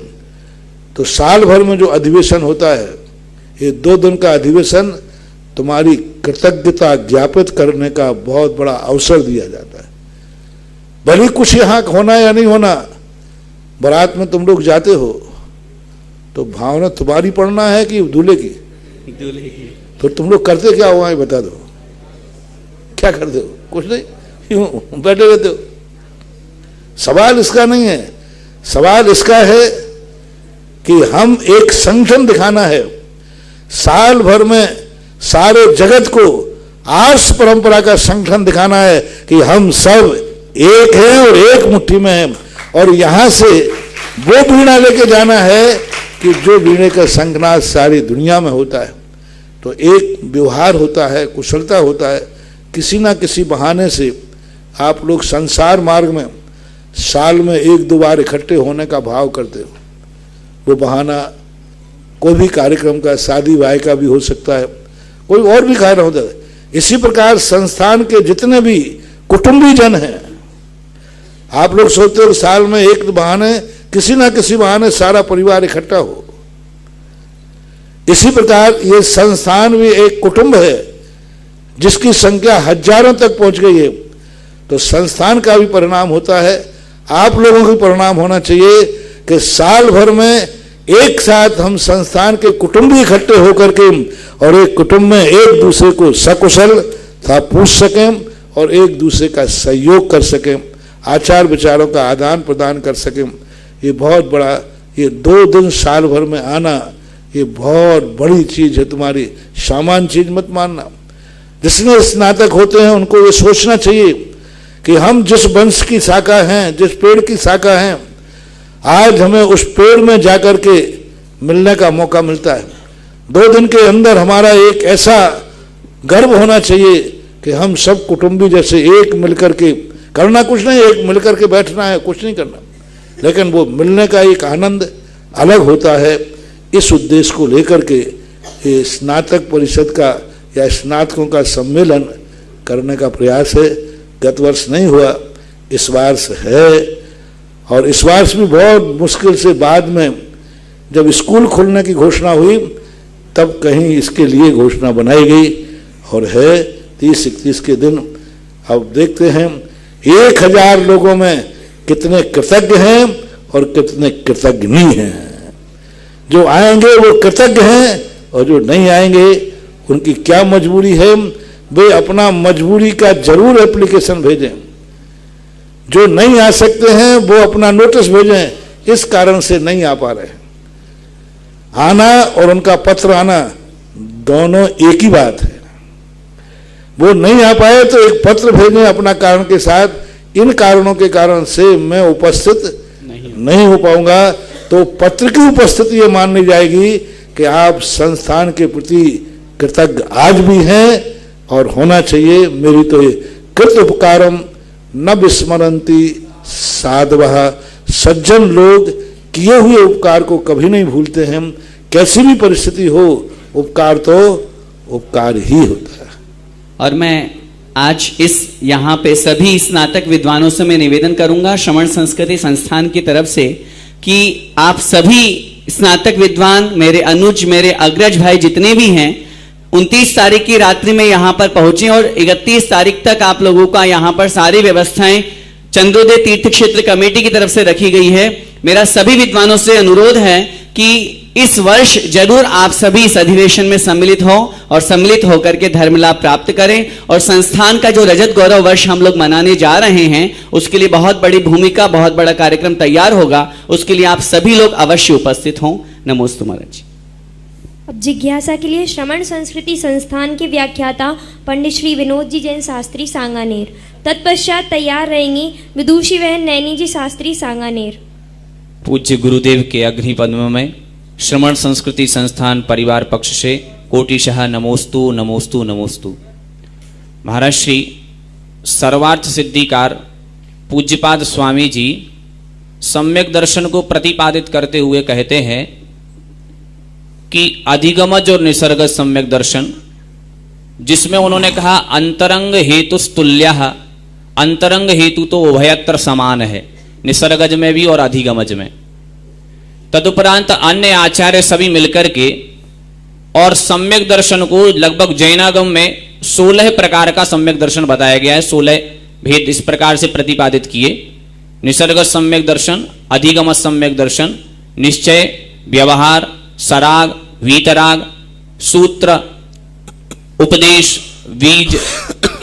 तो साल भर में जो अधिवेशन होता है, ये 2 दिन का अधिवेशन तुम्हारी कृतज्ञता ज्ञापित करने का बहुत बड़ा अवसर दिया जाता है। भले कुछ यहाँ होना या नहीं होना, बारात में तुम लोग जाते हो तो भावना तुम्हारी पढ़ना है कि दूल्हे की? दूल्हे की। तो तुम लोग करते क्या हुआ है बता दो, क्या करते हो? कुछ नहीं, यूं बैठे रहते हो। सवाल इसका नहीं है, सवाल इसका है कि हम एक संगठन दिखाना है। साल भर में सारे जगत को आर्ष परंपरा का संगठन दिखाना है कि हम सब एक हैं और एक मुट्ठी में हैं, और यहां से वो वीणा लेके जाना है कि जो वीणे का संगनाद सारी दुनिया में होता है। तो एक व्यवहार होता है, कुशलता होता है, किसी ना किसी बहाने से आप लोग संसार मार्ग में साल में 1-2 बार इकट्ठे होने का भाव करते हो। वो बहाना कोई भी कार्यक्रम का, शादी ब्याह का भी हो सकता है, कोई और भी कार्य होता है। इसी प्रकार संस्थान के जितने भी कुटुंबी जन हैं, आप लोग सोचते हो साल में एक बहाने, किसी ना किसी बहाने सारा परिवार इकट्ठा हो। इसी प्रकार ये संस्थान भी एक कुटुंब है जिसकी संख्या हजारों तक पहुंच गई है। तो संस्थान का भी परिणाम होता है, आप लोगों का परिणाम होना चाहिए कि साल भर में एक साथ हम संस्थान के कुटुंबी इकट्ठे होकर के और एक कुटुंब में एक दूसरे को सकुशल था पूछ सकें और एक दूसरे का सहयोग कर सकें, आचार विचारों का आदान प्रदान कर सकें। ये बहुत बड़ा, ये 2 दिन साल भर में आना ये बहुत बड़ी चीज है, तुम्हारी सामान्य चीज मत मानना। जिसने स्नातक होते हैं उनको ये सोचना चाहिए कि हम जिस वंश की शाखा हैं, जिस पेड़ की शाखा हैं, आज हमें उस पेड़ में जाकर के मिलने का मौका मिलता है। 2 दिन के अंदर हमारा एक ऐसा गर्व होना चाहिए कि हम सब कुटुंबी जैसे एक मिलकर के करना, कुछ नहीं, एक मिलकर के बैठना है, कुछ नहीं करना, लेकिन वो मिलने का एक आनंद अलग होता है। इस उद्देश्य को लेकर के ये स्नातक परिषद का या स्नातकों का सम्मेलन करने का प्रयास है। गत वर्ष नहीं हुआ, इस वर्ष है, और इस वर्ष भी बहुत मुश्किल से बाद में जब स्कूल खुलने की घोषणा हुई तब कहीं इसके लिए घोषणा बनाई गई और है 30-31 के दिन। अब देखते हैं 1000 लोगों में कितने कृतज्ञ हैं और कितने कृतज्ञ नहीं हैं। जो आएंगे वो कृतज्ञ हैं और जो नहीं आएंगे उनकी क्या मजबूरी है, वे अपना मजबूरी का जरूर एप्लीकेशन भेजें। जो नहीं आ सकते हैं वो अपना नोटिस भेजें, इस कारण से नहीं आ पा रहे। आना और उनका पत्र आना दोनों एक ही बात है। वो नहीं आ पाए तो एक पत्र भेजें अपना कारण के साथ, इन कारणों के कारण से मैं उपस्थित नहीं हो पाऊंगा, तो पत्र की उपस्थिति ये मानी जाएगी कि आप संस्थान के प्रति कृतज्ञ आज भी हैं और होना चाहिए। मेरी तो ये कृत उपकारम न विस्मरंती साधवः, सज्जन लोग किए हुए उपकार को कभी नहीं भूलते हैं। कैसी भी परिस्थिति हो, उपकार तो उपकार ही होता है। और मैं आज इस यहाँ पे सभी स्नातक विद्वानों से मैं निवेदन करूंगा श्रमण संस्कृति संस्थान की तरफ से कि आप सभी स्नातक विद्वान, मेरे अनुज, मेरे अग्रज भाई जितने भी हैं, 29 तारीख की रात्रि में यहाँ पर पहुंचे और 31 तारीख तक आप लोगों का यहाँ पर सारी व्यवस्थाएं चंद्रोदय तीर्थ क्षेत्र कमेटी की तरफ से रखी गई है। मेरा सभी विद्वानों से अनुरोध है कि इस वर्ष जरूर आप सभी इस अधिवेशन में सम्मिलित हो और सम्मिलित होकर के धर्म लाभ प्राप्त करें, और संस्थान का जो रजत गौरव वर्ष हम लोग मनाने जा रहे हैं उसके लिए बहुत बड़ी भूमिका, बहुत बड़ा कार्यक्रम तैयार होगा, उसके लिए आप सभी लोग अवश्य उपस्थित हों। नमोस्तु महाराज जी। अब जिज्ञासा के लिए श्रमण संस्कृति संस्थान के व्याख्याता पंडित श्री विनोद जी जैन शास्त्री सांगानेर, तत्पश्चात तैयार रहेंगी विदुषी बहन नैनी जी शास्त्री सांगानेर। पूज्य गुरुदेव के अग्नि पद्म में श्रमण संस्कृति संस्थान परिवार पक्ष से कोटिशः नमोस्तु नमोस्तु नमोस्तु। महाराज श्री सर्वार्थ सिद्धिकार पूज्यपाद स्वामी जी सम्यक दर्शन को प्रतिपादित करते हुए कहते हैं कि अधिगमज और निसर्ग सम्यक दर्शन, जिसमें उन्होंने कहा अंतरंग हेतुस्तुल्यः, अंतरंग हेतु तो उभयत्र समान है, निसर्गज में भी और अधिगमज में। तदुपरांत अन्य आचार्य सभी मिलकर के और सम्यक दर्शन को लगभग जैनागम में 16 प्रकार का सम्यक दर्शन बताया गया है। 16 भेद इस प्रकार से प्रतिपादित किए: निसर्ग सम्यक दर्शन, अधिगम सम्यक दर्शन, निश्चय, व्यवहार, सराग, वीतराग, सूत्र, उपदेश, बीज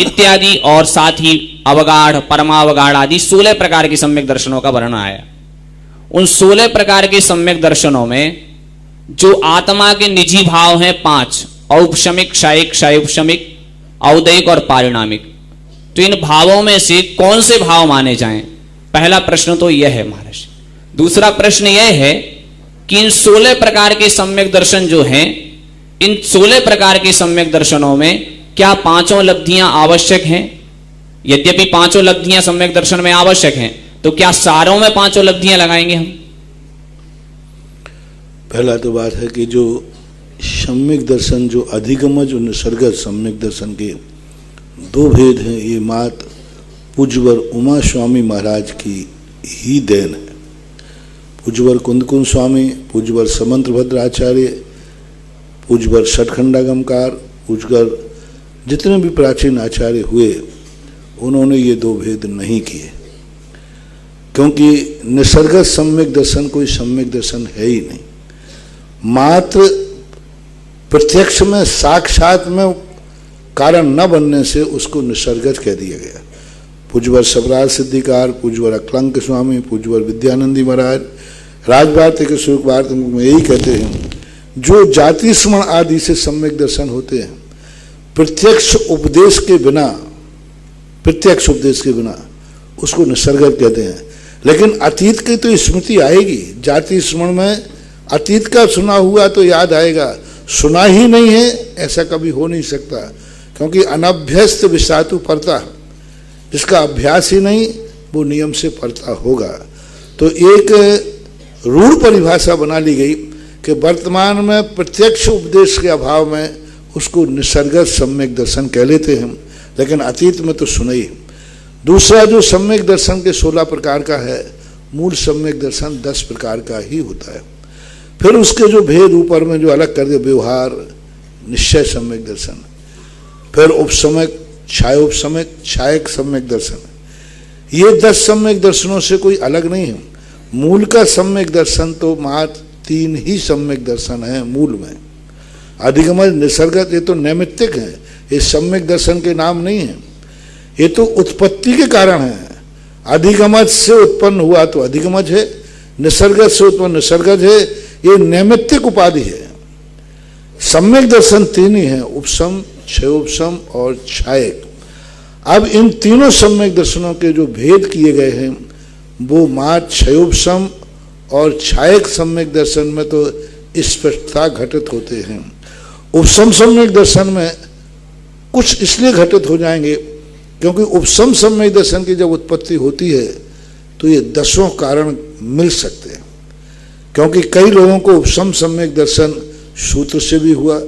इत्यादि, और साथ ही अवगाढ़, परमावगाढ़ आदि 16 प्रकार के सम्यक दर्शनों का वर्णन आया। उन 16 प्रकार के सम्यक दर्शनों में जो आत्मा के निजी भाव हैं 5: औपशमिक, क्षायिक, क्षायोपशमिक, औदयिक और पारिणामिक। तो इन भावों में से कौन से भाव माने जाएं? पहला प्रश्न तो यह है महाराज। दूसरा प्रश्न यह है कि इन 16 प्रकार के सम्यक दर्शन जो हैं, इन 16 प्रकार के सम्यक दर्शनों में क्या पांचों लब्धियां आवश्यक हैं? यद्यपि पांचों लब्धियां सम्यक दर्शन में आवश्यक हैं, तो क्या सारों में पांचों लब्धियां लगाएंगे हम? पहला तो बात है कि जो सम्यक दर्शन, जो अधिगमज और निसर्गज सम्यक दर्शन के दो भेद हैं, ये मात पूज्यवर उमा स्वामी महाराज की ही देन है। पूज्यवर कुंदकुंद स्वामी, पूज्यवर समंत भद्राचार्य, पूज्यवर षटखंडागमकार, पूज्यवर जितने भी प्राचीन आचार्य हुए, उन्होंने ये दो भेद नहीं किए, क्योंकि निसर्गज सम्यक दर्शन कोई सम्यक दर्शन है ही नहीं। मात्र प्रत्यक्ष में, साक्षात में कारण न बनने से उसको निसर्गज कह दिया गया। पूज्यवर सबराज सिद्धिकार, पूज्यवर अक्लंक स्वामी, पूज्यवर विद्यानंदी महाराज राजभारती के श्लोक भारत में यही कहते हैं, जो जाति स्मरण आदि से सम्यक दर्शन होते हैं, प्रत्यक्ष उपदेश के बिना उसको निसर्गज कहते हैं। लेकिन अतीत की तो स्मृति आएगी। जाति स्मरण में अतीत का सुना हुआ तो याद आएगा, सुना ही नहीं है ऐसा कभी हो नहीं सकता, क्योंकि अनभ्यस्त विषातु परता, जिसका अभ्यास ही नहीं वो नियम से परता होगा। तो एक रूढ़ परिभाषा बना ली गई कि वर्तमान में प्रत्यक्ष उपदेश के अभाव में उसको निसर्गज सम्यक दर्शन कह लेते हैं, लेकिन अतीत में तो सुना ही। दूसरा जो सम्यक दर्शन के 16 प्रकार का है, मूल सम्यक दर्शन 10 प्रकार का ही होता है। फिर उसके जो भेद ऊपर में जो अलग कर दिया, व्यवहार, निश्चय सम्यक दर्शन, फिर उपसमक, छायोपसमक, छायक सम्यक दर्शन, ये 10 सम्यक दर्शनों से कोई अलग नहीं है। मूल का सम्यक दर्शन तो मात्र 3 ही सम्यक दर्शन है मूल में। अधिगमज, निसर्गज ये तो नैमित्तिक है, ये सम्यक दर्शन के नाम नहीं है, ये तो उत्पत्ति के कारण है। अधिगमज से उत्पन्न हुआ तो अधिगमज है, निसर्गज से उत्पन्न निसर्गज है, ये नैमित्तिक उपाधि है। सम्यक दर्शन 3 ही है, उपसम, क्षयोपसम और छायक। अब इन तीनों सम्यक दर्शनों के जो भेद किए गए हैं, वो मात्र क्षयोपसम और छायक सम्यक दर्शन में तो स्पष्टता घटित होते हैं। उपसम सम्यक दर्शन में कुछ इसलिए घटित हो जाएंगे क्योंकि उपसम सम्यक दर्शन की जब उत्पत्ति होती है तो ये 10 कारण मिल सकते हैं, क्योंकि कई लोगों को उपसम सम्यक दर्शन सूत्र से भी हुआ,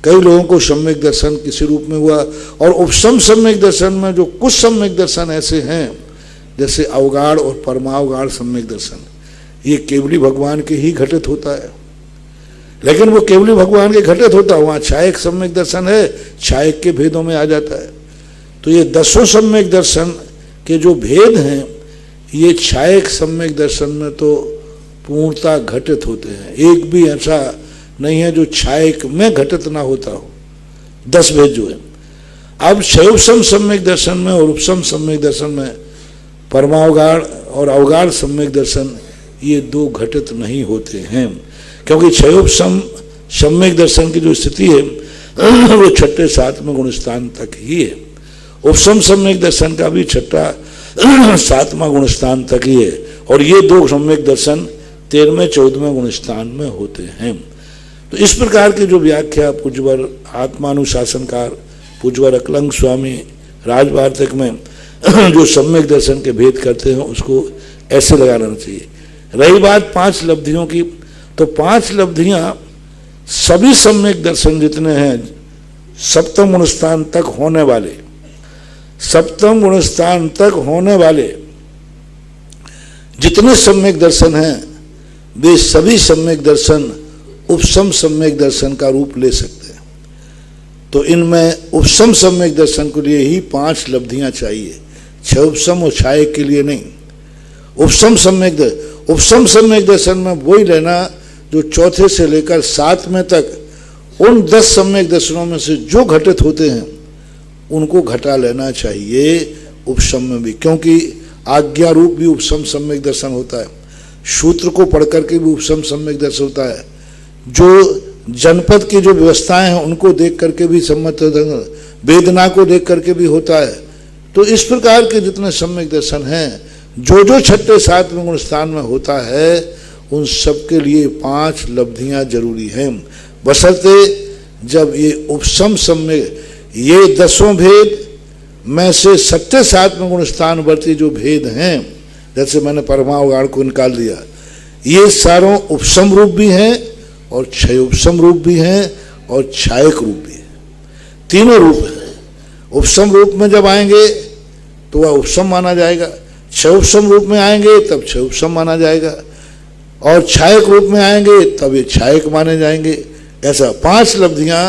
कई लोगों को सम्यक दर्शन किसी रूप में हुआ, और उपसम सम्यक दर्शन में जो कुछ सम्यक दर्शन ऐसे हैं, जैसे अवगाढ़ और परमावगाढ़ सम्यक दर्शन, ये केवली भगवान के ही घटित होता है। लेकिन वो केवली भगवान के घटित होता है, वहाँ छायक सम्यक दर्शन है, छायक के भेदों में आ जाता है। तो ये 10 सम्यक दर्शन के जो भेद हैं, ये छायक सम्यक दर्शन में तो पूर्णता घटित होते हैं। एक भी ऐसा नहीं है जो छायक में घटित ना होता हो। 10 भेद जो है। अब क्षयोपसम सम्यक दर्शन में और उपसम सम्यक दर्शन में परमावगाढ़ और अवगाढ़ सम्यक दर्शन, ये 2 घटित नहीं होते हैं, क्योंकि क्षयोपसम सम्यक दर्शन की जो स्थिति है वो 6ठे 7वें गुणस्थान तक ही है। उपसम सम्यक दर्शन का भी 6ठा 7वां गुणस्थान तक ही है, और ये 2 सम्यक दर्शन 13वें 14वें गुणस्थान में होते हैं। तो इस प्रकार की जो व्याख्या पूज्यवर आत्मानुशासनकार पूज्यवर अक्लंक स्वामी राजवार्तिक में जो सम्यक दर्शन के भेद करते हैं, उसको ऐसे लगाना चाहिए। रही बात 5 लब्धियों की, तो 5 लब्धियां सभी सम्यक दर्शन जितने हैं, सप्तम गुणस्थान तक होने वाले, सप्तम गुणस्थान तक होने वाले जितने सम्यक दर्शन हैं, वे सभी सम्यक दर्शन उपसम सम्यक दर्शन का रूप ले सकते हैं। तो इनमें उपसम सम्यक दर्शन के लिए ही 5 लब्धियां चाहिए, क्षयोपसम और छायक के लिए नहीं। उपसम सम्यक दर्शन में वही लेना जो 4थे से लेकर 7वें तक, उन 10 सम्यक दर्शनों में से जो घटित होते हैं उनको घटा लेना चाहिए उपसम में भी, क्योंकि आज्ञा रूप भी उपसम सम्यक दर्शन होता है, सूत्र को पढ़ करके भी उपसम सम्यक दर्शन होता है, जो जनपद की जो व्यवस्थाएं हैं उनको देख करके भी सम्यक, वेदना को देख करके भी होता है। तो इस प्रकार के जितने सम्यक दर्शन हैं, जो जो छठे सातवें गुण स्थान में होता है, उन सब के लिए 5 लब्धियां जरूरी हैं। बशर्ते जब ये उपसम सम्यक, ये 10 भेद में से छठे सातवें गुण स्थानवर्ती जो भेद हैं, जैसे मैंने परमावगाड़ को निकाल दिया, ये सारों उपसम रूप भी हैं और क्षय उपसम रूप भी हैं और छायक रूप भी है। तीनों रूप हैं। उपसम रूप में जब आएंगे तो वह उपसम माना जाएगा, क्षय उपसम रूप में आएंगे तब क्षय उपसम माना जाएगा, और छायक रूप में आएंगे तब ये छायक माने जाएंगे। ऐसा 5 लब्धियां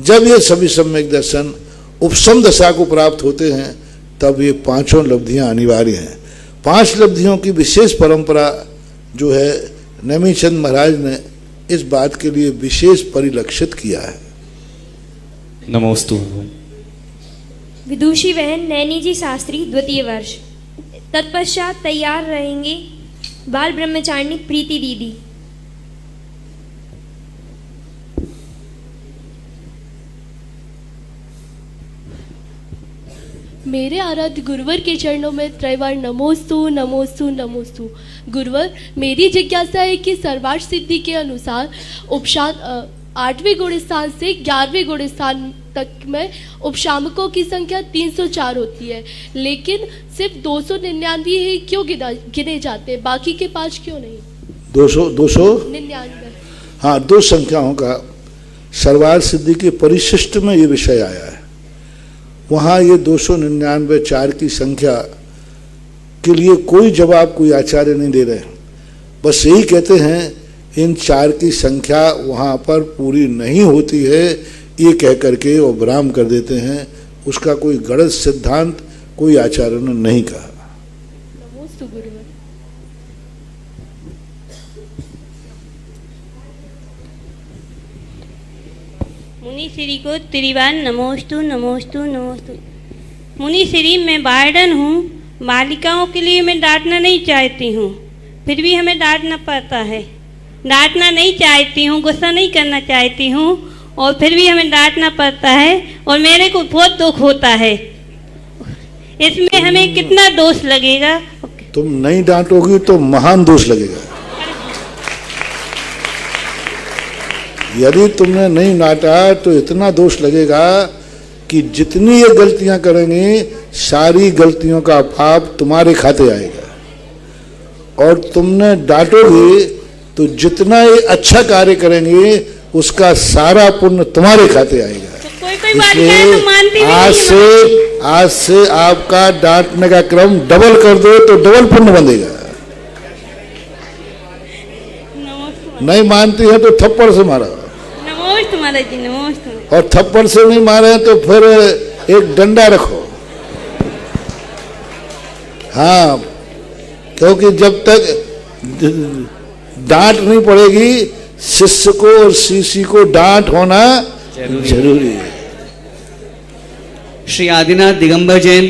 जब ये सभी सम्यक दर्शन उपसम दशा को प्राप्त होते हैं, तब ये 5 लब्धियां अनिवार्य हैं। 5 लब्धियों की विशेष परंपरा जो है, नेमिचंद महाराज ने इस बात के लिए विशेष परिलक्षित किया है। नमोस्तु। विदुषी बहन नैनी जी शास्त्री, द्वितीय वर्ष। तत्पश्चात तैयार रहेंगे बाल ब्रह्मचारिणी प्रीति दीदी। मेरे आराध्य गुरुवर के चरणों में त्रैवार नमोस्तु नमोस्तु नमोस्तु। गुरुवर, मेरी जिज्ञासा है कि सर्वार्थ सिद्धि के अनुसार उपशांत 8वें गुण स्थान से 11वें गुण स्थान तक में उपशामकों की संख्या 304 होती है, लेकिन सिर्फ 299 ही क्यों गिने जाते हैं, बाकी के 5 क्यों नहीं? 299। हाँ, 2 संख्याओं का सर्वार्थ सिद्धि के परिशिष्ट में ये विषय आया है। वहाँ ये 299 4 की संख्या के लिए कोई जवाब कोई आचार्य नहीं दे रहे, बस यही कहते हैं इन 4 की संख्या वहाँ पर पूरी नहीं होती है, ये कह करके वो विराम कर देते हैं। उसका कोई गलत सिद्धांत कोई आचार्य ने नहीं कहा। नमोस्तु गुरुवर। मुनि श्री को त्रिवार नमोस्तु नमोस्तु नमोस्तु। मुनि श्री, मैं वार्डन हूँ, बालिकाओं के लिए मैं डांटना नहीं चाहती हूँ, फिर भी हमें डांटना पड़ता है। डांटना नहीं चाहती हूँ, गुस्सा नहीं करना चाहती हूँ, और फिर भी हमें डांटना पड़ता है, और मेरे को बहुत दुख होता है। इसमें हमें कितना दोष लगेगा? तुम नहीं डांटोगी तो महान दोष लगेगा। यदि तुमने नहीं डांटा तो इतना दोष लगेगा कि जितनी ये गलतियां करेंगे, सारी गलतियों का पाप तुम्हारे खाते आएगा, और तुमने डांटोगे तो जितना ये अच्छा कार्य करेंगे उसका सारा पुण्य तुम्हारे खाते आएगा। तो कोई बालिकाएं तो मानती आज से आपका डांटने का क्रम डबल कर दो तो डबल पुण्य बंधेगा। नहीं मानती है तो थप्पड़ से मारा। नमोस्तु महाराज जी, नमोस्तु। और थप्पड़ से नहीं मारे तो फिर एक डंडा रखो। हाँ, क्योंकि जब तक डांट नहीं पड़ेगी, शिष्य को और शिष्य को डांट होना जरूरी है। श्री आदिनाथ दिगंबर जैन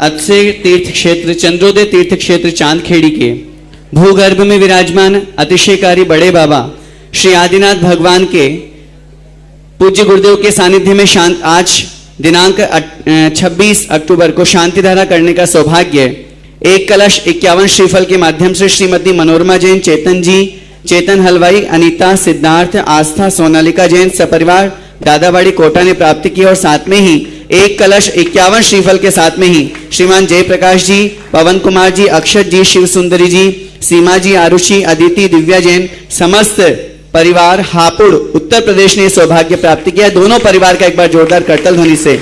अक्षय तीर्थ क्षेत्र, चंद्रोदय तीर्थ क्षेत्र चांदखेड़ी के भूगर्भ में विराजमान अतिशयकारी बड़े बाबा श्री आदिनाथ भगवान के पूज्य गुरुदेव के सानिध्य में आज दिनांक 26 अक्टूबर को शांति धारा करने का सौभाग्य एक कलश 51 श्रीफल के माध्यम से श्रीमती मनोरमा जैन, चेतन जी, चेतन हलवाई, अनीता, सिद्धार्थ, आस्था, सोनालिका जैन सपरिवार दादावाड़ी कोटा ने प्राप्त किया, और साथ में ही एक कलश 51 श्रीफल के साथ में ही श्रीमान जयप्रकाश जी, पवन कुमार जी, अक्षत जी, शिव सुंदरी जी, सीमा जी, आरुषि, अदिति, दिव्या जैन समस्त परिवार हापुड़ उत्तर प्रदेश ने सौभाग्य प्राप्त किया। दोनों परिवार का एक बार जोरदार करतल ध्वनि से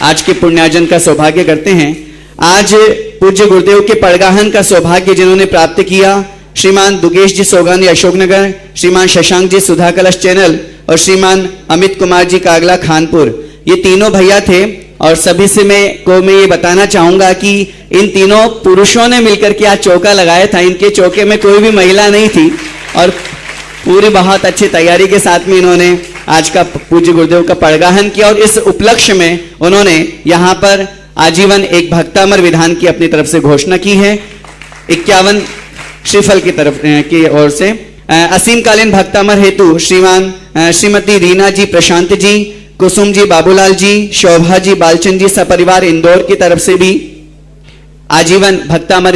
आज के पुण्यार्जन का सौभाग्य करते हैं। आज पूज्य गुरुदेव के पड़गाहन का सौभाग्य जिन्होंने प्राप्त किया, श्रीमान दुगेश जी सोगानी अशोकनगर, श्रीमान शशांक जी सुधा कलश चैनल, और श्रीमान अमित कुमार जी कागला खानपुर, ये तीनों भैया थे। और सभी से मैं ये बताना चाहूंगा कि इन तीनों पुरुषों ने मिलकर के आज चौका लगाया था। इनके चौके में कोई भी महिला नहीं थी, और पूरी बहुत अच्छी तैयारी के साथ में इन्होंने आज का पूज्य गुरुदेव का पड़गाहन किया, और इस उपलक्ष्य में उन्होंने यहाँ पर आजीवन एक भक्तामर विधान की अपनी तरफ से घोषणा की है। 51 श्रीफल की तरफ की ओर से असीम कालीन भक्तामर हेतु श्रीमती रीना जी, प्रशांत जी, कुसुम जी, बाबूलाल जी, शोभा जी, बालचंद जी सपरिवार इंदौर की तरफ से भी आजीवन भक्तामर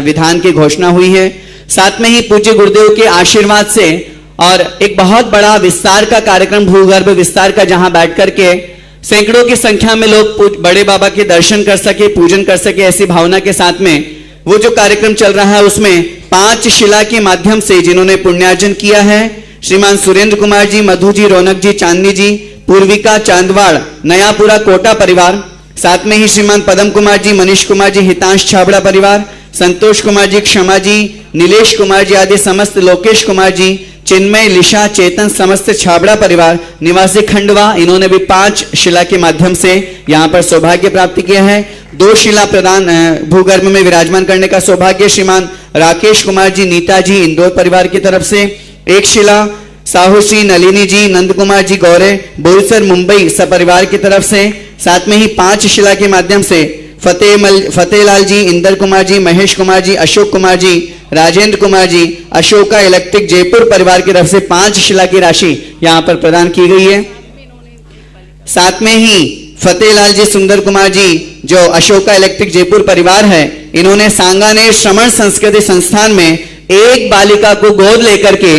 विधान की घोषणा हुई है। साथ में ही पूज्य गुरुदेव के आशीर्वाद से और एक बहुत बड़ा विस्तार का कार्यक्रम, भूगर्भ विस्तार का, जहां बैठ करके सैकड़ों की संख्या में लोग बड़े बाबा के दर्शन कर सके, पूजन कर सके, ऐसी भावना के साथ में वो जो कार्यक्रम चल रहा है उसमें 5 शिला के माध्यम से जिन्होंने पुण्यार्जन किया है, श्रीमान सुरेंद्र कुमार जी, मधु जी, रौनक जी, चांदनी जी, पूर्विका चांदवाड़, नयापुरा कोटा परिवार, साथ में ही श्रीमान पदम कुमार जी, मनीष कुमार जी, हितांश छाबड़ा परिवार, संतोष कुमार जी, क्षमा जी, नीलेश कुमार जी आदि समस्त, लोकेश कुमार जी, चिन्मय, लिशा, चेतन समस्त छाबड़ा परिवार निवासी खंडवा, इन्होंने भी 5 शिला के माध्यम से यहाँ पर सौभाग्य प्राप्ति किया है। 2 शिला प्रदान भूगर्भ में विराजमान करने का सौभाग्य श्रीमान राकेश कुमार जी, नीता जी, इंदौर परिवार की तरफ से। 1 शिला साहू श्री नलिनी जी, नंद कुमार जी, गौरे, बोईसर, मुंबई सपरिवार की तरफ से। साथ में ही 5 शिला के माध्यम से फतेहलाल जी, इंदर कुमार जी, महेश कुमार जी, अशोक कुमार जी, राजेंद्र कुमार जी, अशोका इलेक्ट्रिक जयपुर परिवार की तरफ से 5 शिला की राशि यहाँ पर प्रदान की गई है। साथ में ही फतेहलाल जी, सुंदर कुमार जी, जो अशोका इलेक्ट्रिक जयपुर परिवार है, इन्होंने सांगानेर श्रमण संस्कृति संस्थान में एक बालिका को गोद लेकर के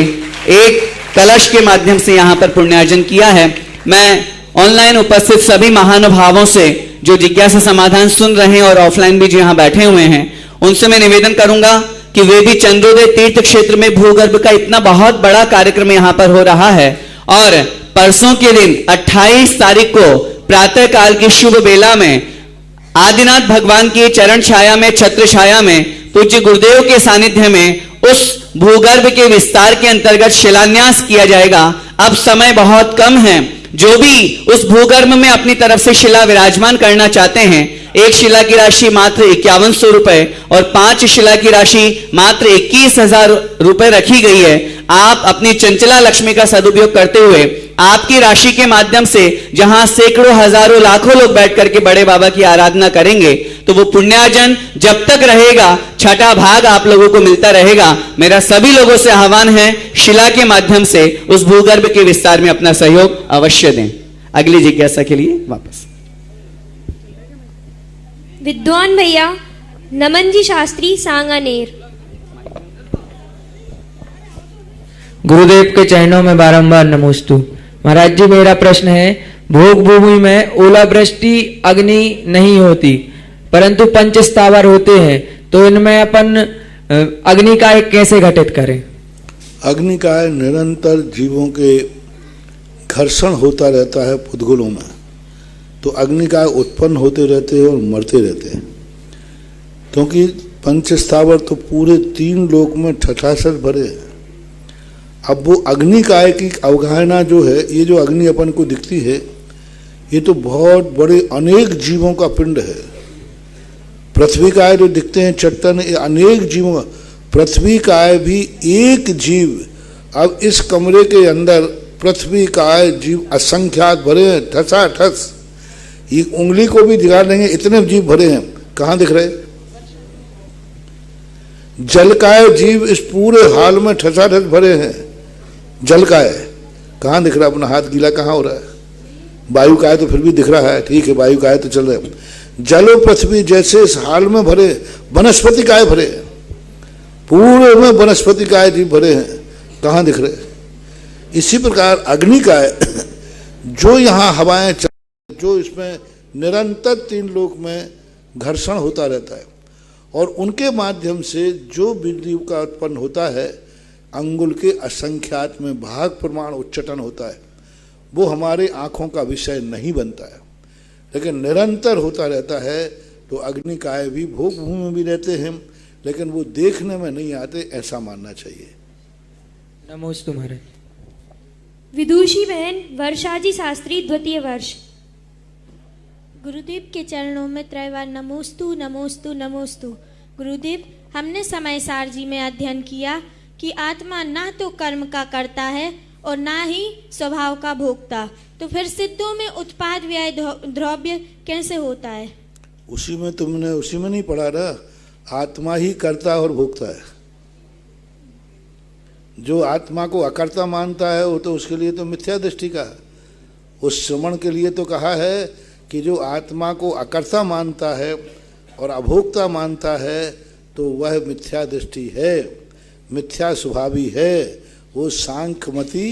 एक कलश के माध्यम से यहाँ पर पुण्यार्जन किया है। मैं ऑनलाइन उपस्थित सभी महानुभावों से जो जिज्ञासा समाधान सुन रहे हैं और ऑफलाइन भी जो यहाँ बैठे हुए हैं, उनसे मैं निवेदन करूंगा कि वे भी चंद्रोदय तीर्थ क्षेत्र में भूगर्भ का इतना बहुत बड़ा कार्यक्रम यहाँ पर हो रहा है और परसों के दिन 28 तारीख को प्रातः काल की शुभ बेला में आदिनाथ भगवान की चरण छाया में, छत्र छाया में, पूज्य गुरुदेव के सानिध्य में उस भूगर्भ के विस्तार के अंतर्गत शिलान्यास किया जाएगा। अब समय बहुत कम है। जो भी उस भूगर्भ में अपनी तरफ से शिला विराजमान करना चाहते हैं, 1 शिला की राशि मात्र 5100 रुपए और 5 शिला की राशि मात्र 21,000 रुपए रखी गई है। आप अपनी चंचला लक्ष्मी का सदुपयोग करते हुए आपकी राशि के माध्यम से जहां सैकड़ों, हजारों, लाखों लोग बैठ करके बड़े बाबा की आराधना करेंगे, तो वो पुण्यार्जन जब तक रहेगा, छठा भाग आप लोगों को मिलता रहेगा। मेरा सभी लोगों से आह्वान है, शिला के माध्यम से उस भूगर्भ के विस्तार में अपना सहयोग अवश्य दें। अगली जिज्ञासा के लिए वापस विद्वान भैया नमन जी शास्त्री, सांगानेर। गुरुदेव के चरणों में बारंबार नमोस्तु। महाराज जी, मेरा प्रश्न है, भोग भूमि में ओलावृष्टि अग्नि नहीं होती परंतु पंच स्थावर होते हैं, तो इनमें अपन अग्निकाय कैसे घटित करें? अग्निकाय निरंतर जीवों के घर्षण होता रहता है पुद्गलों में, तो अग्निकाय उत्पन्न होते रहते हैं और मरते रहते हैं, क्योंकि पंच स्थावर तो पूरे 3 लोक में ठठासर भरे हैं। अब वो अग्निकाय की अवगाहना जो है, ये जो अग्नि अपन को दिखती है, ये तो बहुत बड़े अनेक जीवों का पिंड है। पृथ्वी काय जो दिखते हैं चट्टान, ये अनेक जीवों, पृथ्वी काय भी एक जीव। अब इस कमरे के अंदर पृथ्वी काय जीव असंख्यात भरे हैं, ठसा ठस, ये उंगली को भी दिखा देंगे इतने जीव भरे हैं। कहाँ दिख रहे? जलकाय जीव इस पूरे हाल में ठसा ठस भरे हैं। जल का है, कहाँ दिख रहा? अपना हाथ गीला कहाँ हो रहा है? वायु का है तो फिर भी दिख रहा है, ठीक है, वायु का है तो चल रहे हैं। जल और पृथ्वी जैसे इस हाल में भरे, वनस्पति काय भरे, पूरे में वनस्पति काय जीव भरे हैं, कहाँ दिख रहे? इसी प्रकार अग्नि काय जो यहाँ हवाएं चल, जो इसमें निरंतर 3 लोक में घर्षण होता रहता है और उनके माध्यम से जो बिजली का उत्पन्न होता है, अंगुल के असंख्यात में भाग प्रमाण उच्चाटन होता है, वो हमारे आँखों का विषय नहीं बनता है, लेकिन निरंतर होता रहता है। तो अग्निकाय भी भोग भूमि में भी रहते हैं, लेकिन वो देखने में नहीं आते, ऐसा मानना चाहिए। नमोस्तु महाराज। विदुषी बहन वर्षा जी शास्त्री, द्वितीय वर्ष। गुरुदेव के चरणों में त्रैवार नमोस्तु नमोस्तु नमोस्तु। गुरुदेव, हमने समय सार जी में अध्ययन किया कि आत्मा ना तो कर्म का करता है और ना ही स्वभाव का भोगता, तो फिर सिद्धों में उत्पाद व्यय द्रव्य कैसे होता है? उसी में तुमने उसी में नहीं पढ़ा ना, आत्मा ही करता और भोगता है। जो आत्मा को अकर्ता मानता है वो तो उसके लिए तो मिथ्या दृष्टि का है, उस श्रवण के लिए तो कहा है कि जो आत्मा को अकर्ता मानता है और अभोक्ता मानता है तो वह मिथ्या दृष्टि है, मिथ्या स्वभावी है, वो सांख्यमती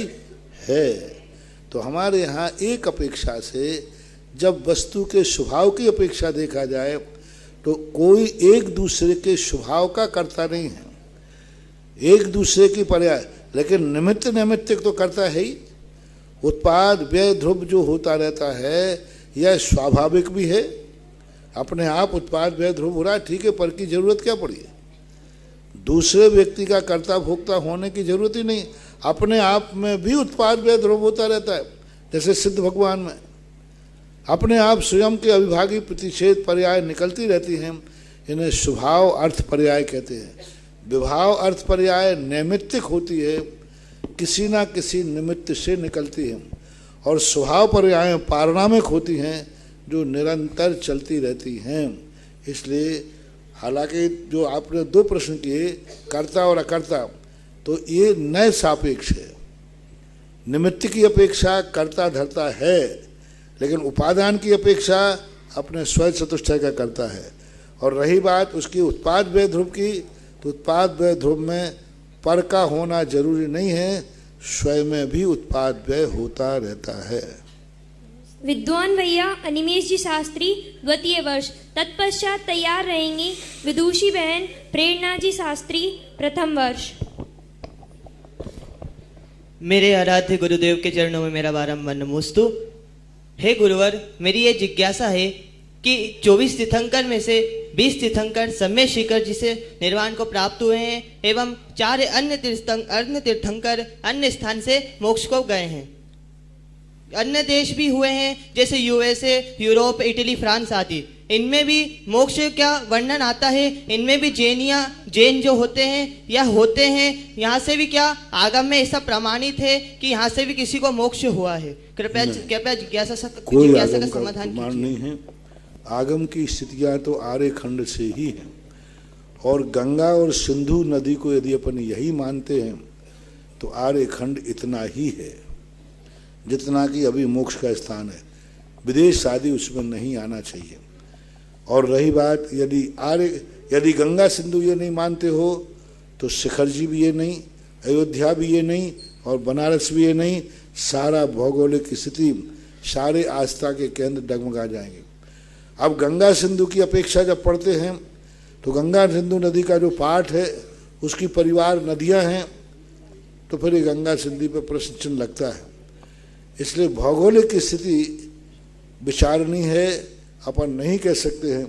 है। तो हमारे यहाँ एक अपेक्षा से जब वस्तु के स्वभाव की अपेक्षा देखा जाए तो कोई एक दूसरे के स्वभाव का कर्ता नहीं है, एक दूसरे की पर्याय, लेकिन निमित्त नैमित्तिक तो करता है ही। उत्पाद व्यय ध्रुव जो होता रहता है यह स्वाभाविक भी है, अपने आप उत्पाद व्यय ध्रुव हो रहा है, ठीक है, पर की जरूरत क्या पड़ी है? दूसरे व्यक्ति का कर्ता भोक्ता होने की जरूरत ही नहीं, अपने आप में भी उत्पाद व्यय ध्रुव होता रहता है। जैसे सिद्ध भगवान में अपने आप स्वयं के अविभागी प्रतिषेध पर्याय निकलती रहती हैं, इन्हें स्वभाव अर्थ पर्याय कहते हैं। विभाव अर्थ पर्याय नैमित्तिक होती है, किसी ना किसी निमित्त से निकलती हैं, और स्वभाव पर्याय पारिणामिक होती हैं जो निरंतर चलती रहती हैं। इसलिए हालांकि जो आपने दो प्रश्न किए कर्ता और अकर्ता, तो ये नए सापेक्ष है, निमित्त की अपेक्षा कर्ता धर्ता है, लेकिन उपादान की अपेक्षा अपने स्वयं चतुष्टय का करता है। और रही बात उसकी उत्पाद व्यय ध्रुव की, तो उत्पाद व्यय ध्रुव में पर का होना जरूरी नहीं है, स्वयं में भी उत्पाद व्यय होता रहता है। विद्वान भैया अनिमेश जी शास्त्री द्वितीय वर्ष, तत्पश्चात तैयार रहेंगे विदुषी बहन प्रेरणा जी शास्त्री प्रथम वर्ष। मेरे आराध्य गुरुदेव के चरणों में मेरा बारंबार नमोस्तु। हे गुरुवर, मेरी ये जिज्ञासा है कि 24 तीर्थंकर में से 20 तीर्थंकर सम्यक शिखर जिसे निर्वाण को प्राप्त हुए हैं एवं 4 अन्य तीर्थंकर अन्य स्थान से मोक्ष को गए हैं। अन्य देश भी हुए हैं जैसे यूएसए, यूरोप, इटली, फ्रांस आदि। इनमें भी मोक्ष का वर्णन आता है, इनमें भी जैन जो होते हैं या होते हैं, यहाँ से भी क्या आगम में ऐसा प्रमाणित है कि यहाँ से भी किसी को मोक्ष हुआ है? कृपया जिज्ञासा का समाधान नहीं है। आगम की स्थितियाँ तो आर्य खंड से ही हैं, और गंगा और सिंधु नदी को यदि अपन यही मानते हैं तो आर्य खंड इतना ही है जितना कि अभी मोक्ष का स्थान है। विदेश आदि उसमें नहीं आना चाहिए। और रही बात यदि गंगा सिंधु ये नहीं मानते हो तो शिखर जी भी ये नहीं, अयोध्या भी ये नहीं, और बनारस भी ये नहीं, सारा भौगोलिक स्थिति, सारे आस्था के केंद्र डगमगा जाएंगे। अब गंगा सिंधु की अपेक्षा जब पढ़ते हैं तो गंगा सिंधु नदी का जो पाठ है उसकी परिवार नदियां हैं, तो फिर ये गंगा सिंधु पर प्रश्न चिन्ह लगता है। इसलिए भौगोलिक स्थिति विचारणी है, अपन नहीं कह सकते हैं,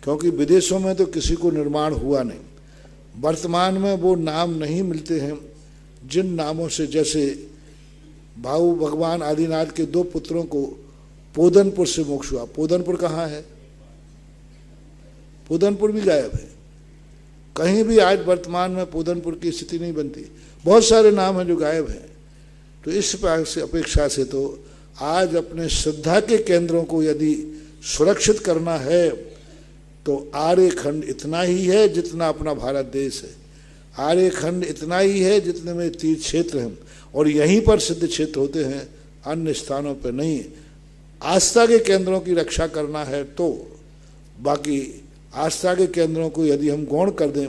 क्योंकि विदेशों में तो किसी को निर्माण हुआ नहीं। वर्तमान में वो नाम नहीं मिलते हैं जिन नामों से, जैसे भाऊ भगवान आदिनाथ के 2 पुत्रों को पोदनपुर से मोक्ष हुआ। पोदनपुर कहाँ है? पोदनपुर भी गायब है, कहीं भी आज वर्तमान में पोदनपुर की स्थिति नहीं बनती। बहुत सारे नाम हैं जो गायब हैं। तो इस अपेक्षा से तो आज अपने श्रद्धा के केंद्रों को यदि सुरक्षित करना है तो आर्य खंड इतना ही है जितना अपना भारत देश है। आर्य खंड इतना ही है जितने में तीर्थ क्षेत्र हैं, और यहीं पर सिद्ध क्षेत्र होते हैं, अन्य स्थानों पर नहीं। आस्था के केंद्रों की रक्षा करना है तो, बाकी आस्था के केंद्रों को यदि हम गौण कर दें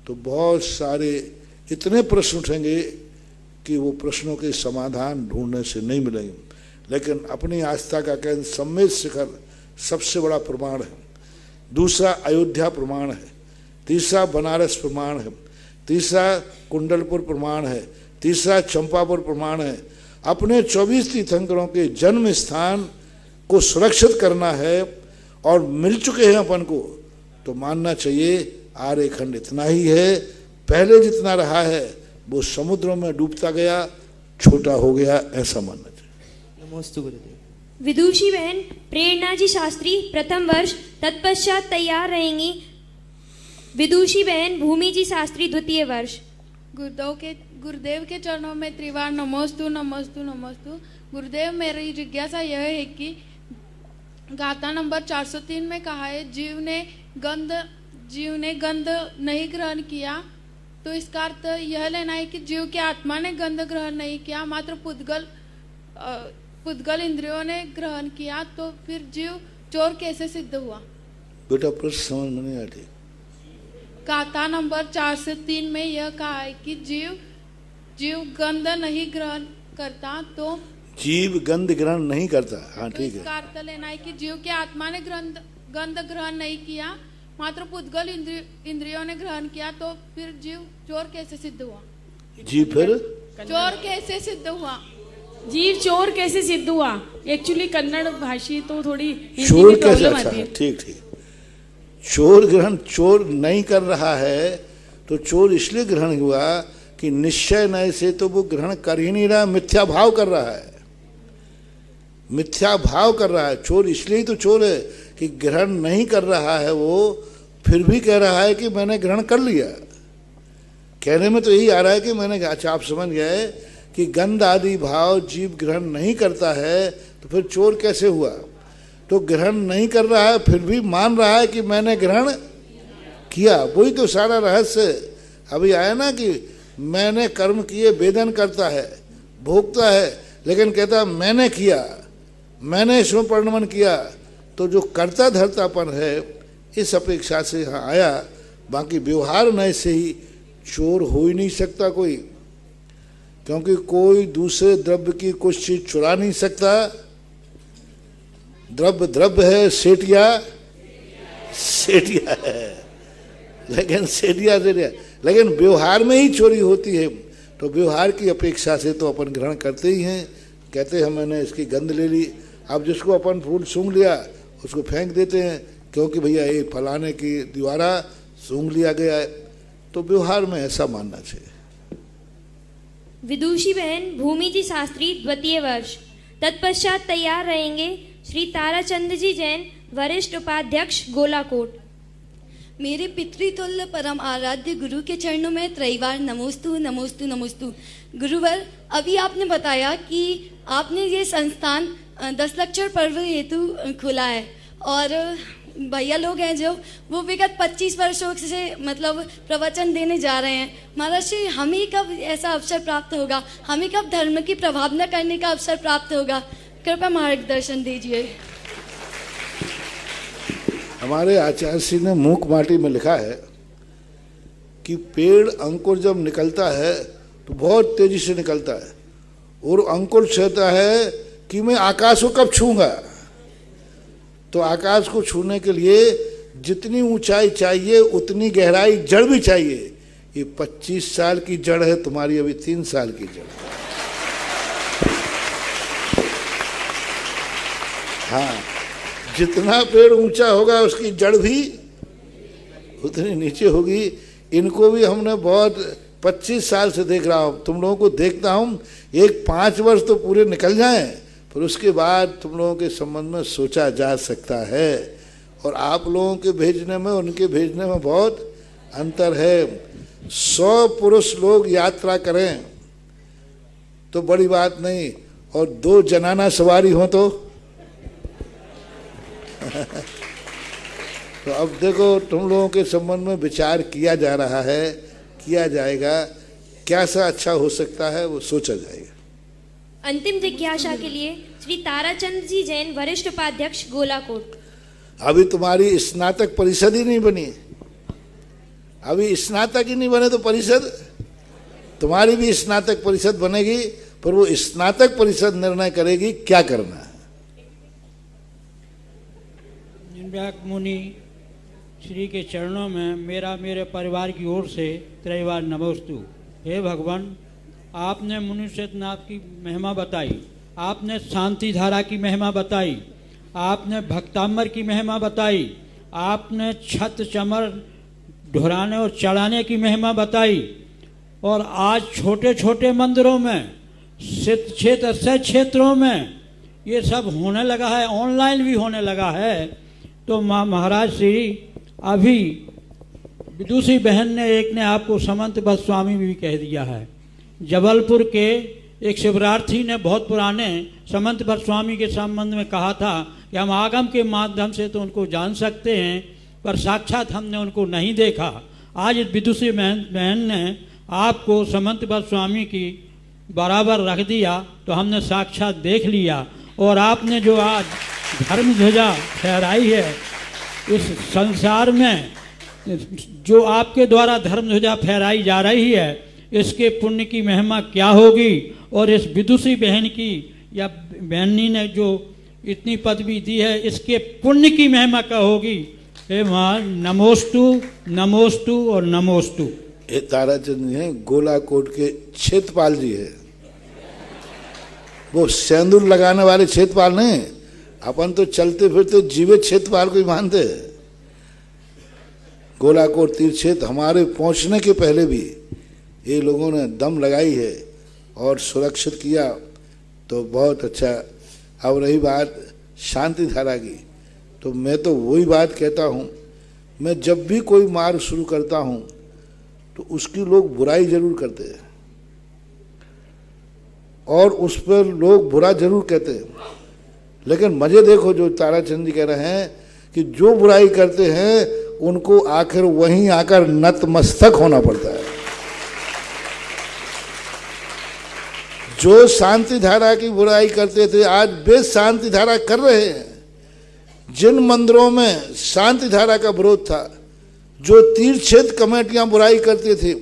तो बहुत सारे इतने प्रश्न उठेंगे कि वो प्रश्नों के समाधान ढूंढने से नहीं मिलेंगे। लेकिन अपनी आस्था का केंद्र सम्मेद शिखर सबसे बड़ा प्रमाण है। दूसरा अयोध्या प्रमाण है, तीसरा बनारस प्रमाण है, तीसरा कुंडलपुर प्रमाण है, तीसरा चंपापुर प्रमाण है। अपने 24 तीर्थंकरों के जन्म स्थान को सुरक्षित करना है, और मिल चुके हैं अपन को, तो मानना चाहिए आर्य खंड इतना ही है। पहले जितना रहा है वो समुद्रों में डूबता गया, छोटा हो गया, ऐसा मानना चाहिए। नमोस्तु गुरुदेव। विदुषी बहन प्रेरणा जी शास्त्री प्रथम वर्ष, तत्पश्चात तैयार रहेंगी विदुषी बहन भूमि जी शास्त्री द्वितीय वर्ष। गुरुदेव के चरणों में त्रिवार नमोस्तु नमोस्तु नमोस्तु। गुरुदेव, मेरी जिज्ञासा यह है कि गाथा नंबर 403 में कहा है जीव ने गंध नहीं ग्रहण किया, तो इसका अर्थ यह लेना है कि जीव की आत्मा ने गंध ग्रहण नहीं किया, मात्र पुद्गल पुद्गल इंद्रियों ने ग्रहण किया तो फिर जीव चोर कैसे सिद्ध हुआ? बेटा प्रश्न समझ में नहीं आया ठीक। गाथा नंबर 4 से 3 में यह कहा है कि जीव गंध नहीं ग्रहण करता, तो जीव गंध ग्रहण नहीं करता। हाँ तो ठीक इसका है। अर्थ लेना है कि जीव के आत्मा ने गंध ग्रहण नहीं किया, मात्र पुद्गल इंद्रियों ने ग्रहण किया, तो फिर जीव चोर कैसे सिद्ध हुआ? जी फिर चोर कैसे सिद्ध हुआ? जीव चोर कैसे सिद्ध हुआ? एक्चुअली कन्नड़ भाषी तो थोड़ी हिंदी चोर में कैसे? प्रॉब्लम अच्छा आती है। ठीक ठीक। चोर ग्रहण चोर नहीं कर रहा है तो चोर इसलिए ग्रहण हुआ कि निश्चय नय से तो वो ग्रहण कर ही नहीं रहा, मिथ्या भाव कर रहा है, मिथ्या भाव कर रहा है। चोर इसलिए ही तो चोर है कि ग्रहण नहीं कर रहा है वो, फिर भी कह रहा है कि मैंने ग्रहण कर लिया। कहने में तो यही आ रहा है कि मैंने, अच्छा आप समझ गए कि गंध आदि भाव जीव ग्रहण नहीं करता है तो फिर चोर कैसे हुआ? तो ग्रहण नहीं कर रहा है फिर भी मान रहा है कि मैंने ग्रहण किया, वही तो सारा रहस्य। अभी आया ना कि मैंने कर्म किए, वेदन करता है, भोगता है, लेकिन कहता मैंने किया, मैंने इसमें परिणमन किया। तो जो कर्ता धर्तापन है इस अपेक्षा से यहाँ आया, बाकी व्यवहार नय से ही चोर हो ही नहीं सकता कोई, क्योंकि कोई दूसरे द्रव्य की कुछ चीज चुरा नहीं सकता। द्रव्य द्रव्य है, सेठिया सेठिया है, लेकिन सेठिया लेकिन व्यवहार में ही चोरी होती है। तो व्यवहार की अपेक्षा से तो अपन ग्रहण करते ही हैं। कहते हैं मैंने इसकी गंध ले ली, अब जिसको अपन फूल सूंघ लिया उसको फेंक देते हैं, क्योंकि भैया ये फलाने की द्वारा सूंघ लिया गया है। तो व्यवहार में ऐसा मानना चाहिए। विदुषी बहन भूमि जी शास्त्री द्वितीय वर्ष। तत्पश्चात तैयार रहेंगे श्री ताराचंद जी जैन वरिष्ठ उपाध्यक्ष गोलाकोट। मेरे पितृतुल्य परम आराध्य गुरु के चरणों में त्रैवार नमोस्तु नमोस्तु नमोस्तु। गुरुवर, अभी आपने बताया कि आपने ये संस्थान 10 लक्षर पर्व हेतु खुला है, और भैया लोग हैं जो वो विगत 25 वर्षों से मतलब प्रवचन देने जा रहे हैं। महाराज जी, हमें कब ऐसा अवसर प्राप्त होगा? हमें कब धर्म की प्रभावना करने का अवसर प्राप्त होगा? कृपया मार्गदर्शन दीजिए। हमारे आचार्य श्री ने मूक माटी में लिखा है कि पेड़ अंकुर जब निकलता है तो बहुत तेजी से निकलता है, और अंकुर कहता है कि मैं आकाश को कब छूंगा। तो आकाश को छूने के लिए जितनी ऊंचाई चाहिए उतनी गहराई जड़ भी चाहिए। ये 25 साल की जड़ है, तुम्हारी अभी 3 साल की जड़। हाँ, जितना पेड़ ऊंचा होगा उसकी जड़ भी उतनी नीचे होगी। इनको भी हमने बहुत 25 साल से देख रहा हूँ, तुम लोगों को देखता हूँ। एक 5 वर्ष तो पूरे निकल जाएं, फिर उसके बाद तुम लोगों के संबंध में सोचा जा सकता है। और आप लोगों के भेजने में उनके भेजने में बहुत अंतर है। 100 पुरुष लोग यात्रा करें तो बड़ी बात नहीं, और 2 जनाना सवारी हो तो तो अब देखो तुम लोगों के संबंध में विचार किया जा रहा है, किया जाएगा, कैसा अच्छा हो सकता है वो सोचा जाएगा। अंतिम जिज्ञासा के लिए श्री ताराचंद जी जैन वरिष्ठ उपाध्यक्ष गोलाकोट। अभी तुम्हारी स्नातक परिषद ही नहीं बनी, अभी स्नातक ही नहीं बने तो परिषद, तुम्हारी भी स्नातक परिषद बनेगी, पर वो स्नातक परिषद निर्णय करेगी क्या करना है। मुनि श्री के चरणों में मेरा मेरे परिवार की ओर से त्रैवार नमोस्तु। हे भगवान, आपने मनुष्यनाथ की महिमा बताई, आपने शांति धारा की महिमा बताई, आपने भक्तांबर की महिमा बताई, आपने छत चमर ढुराने और चढ़ाने की महिमा बताई, और आज छोटे छोटे मंदिरों में क्षेत्रों में ये सब होने लगा है, ऑनलाइन भी होने लगा है। तो महाराज श्री अभी विदुषी बहन ने एक ने आपको समंत भट्ट स्वामी भी कह दिया है। जबलपुर के एक शिवरार्थी ने बहुत पुराने समंत भट्ट स्वामी के संबंध में कहा था कि हम आगम के माध्यम से तो उनको जान सकते हैं, पर साक्षात हमने उनको नहीं देखा। आज विदुषी बहन ने आपको समंत भट्ट स्वामी की बराबर रख दिया तो हमने साक्षात देख लिया। और आपने जो आज धर्म ध्वजा फहराई है इस संसार में, जो आपके द्वारा धर्म ध्वजा फहराई जा रही है, इसके पुण्य की महिमा क्या होगी। और इस विदुषी बहन की या बहनी ने जो इतनी पदवी दी है, इसके पुण्य की महिमा क्या होगी। हे माँ, नमोस्तु नमोस्तु और नमोस्तु। ये ताराचंद जी हैं, गोलाकोट के क्षेत्रपाल जी है। वो सेंदूर लगाने वाले क्षेत्रपाल नहीं, अपन तो चलते फिरते जीवित क्षेत्रपाल को ही मानते हैं। गोलाकोट तीर्थ क्षेत्र हमारे पहुंचने के पहले भी ये लोगों ने दम लगाई है और सुरक्षित किया, तो बहुत अच्छा। अब रही बात शांति धारा की, तो मैं तो वही बात कहता हूँ, मैं जब भी कोई मार्ग शुरू करता हूँ तो उसकी लोग बुराई जरूर करते हैं और उस पर लोग बुरा जरूर कहते हैं, लेकिन मजे देखो जो ताराचंद जी कह रहे हैं कि जो बुराई करते हैं उनको आखिर वहीं आकर नतमस्तक होना पड़ता है। जो शांति धारा की बुराई करते थे आज वे शांति धारा कर रहे हैं। जिन मंदिरों में शांति धारा का विरोध था, जो तीर्थ क्षेत्र कमेटियां बुराई करते थे,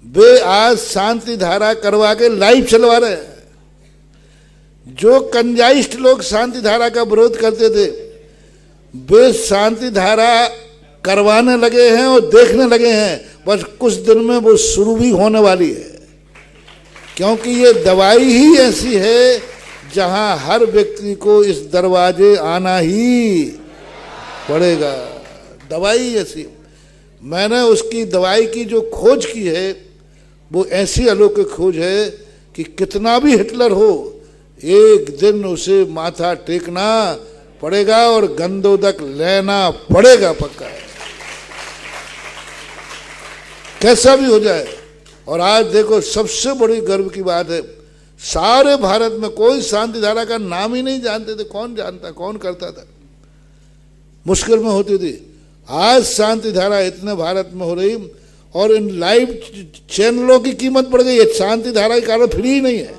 वे आज शांति धारा करवा के लाइव चलवा रहे हैं। जो कंजाइस्ट लोग शांति धारा का विरोध करते थे, वे शांति धारा करवाने लगे हैं और देखने लगे हैं। बस कुछ दिन में वो शुरू भी होने वाली है, क्योंकि ये दवाई ही ऐसी है जहां हर व्यक्ति को इस दरवाजे आना ही पड़ेगा। दवाई ऐसी, मैंने उसकी दवाई की जो खोज की है वो ऐसी अलौकिक खोज है कि कितना भी हिटलर हो, एक दिन उसे माथा टेकना पड़ेगा और गंदोदक लेना पड़ेगा, पक्का है, कैसा भी हो जाए। और आज देखो सबसे बड़ी गर्व की बात है, सारे भारत में कोई शांति धारा का नाम ही नहीं जानते थे। कौन जानता, कौन करता था, मुश्किल में होती थी। आज शांति धारा इतने भारत में हो रही और इन लाइव चैनलों की कीमत बढ़ गई है। शांति धारा के कारण फ्री ही नहीं है।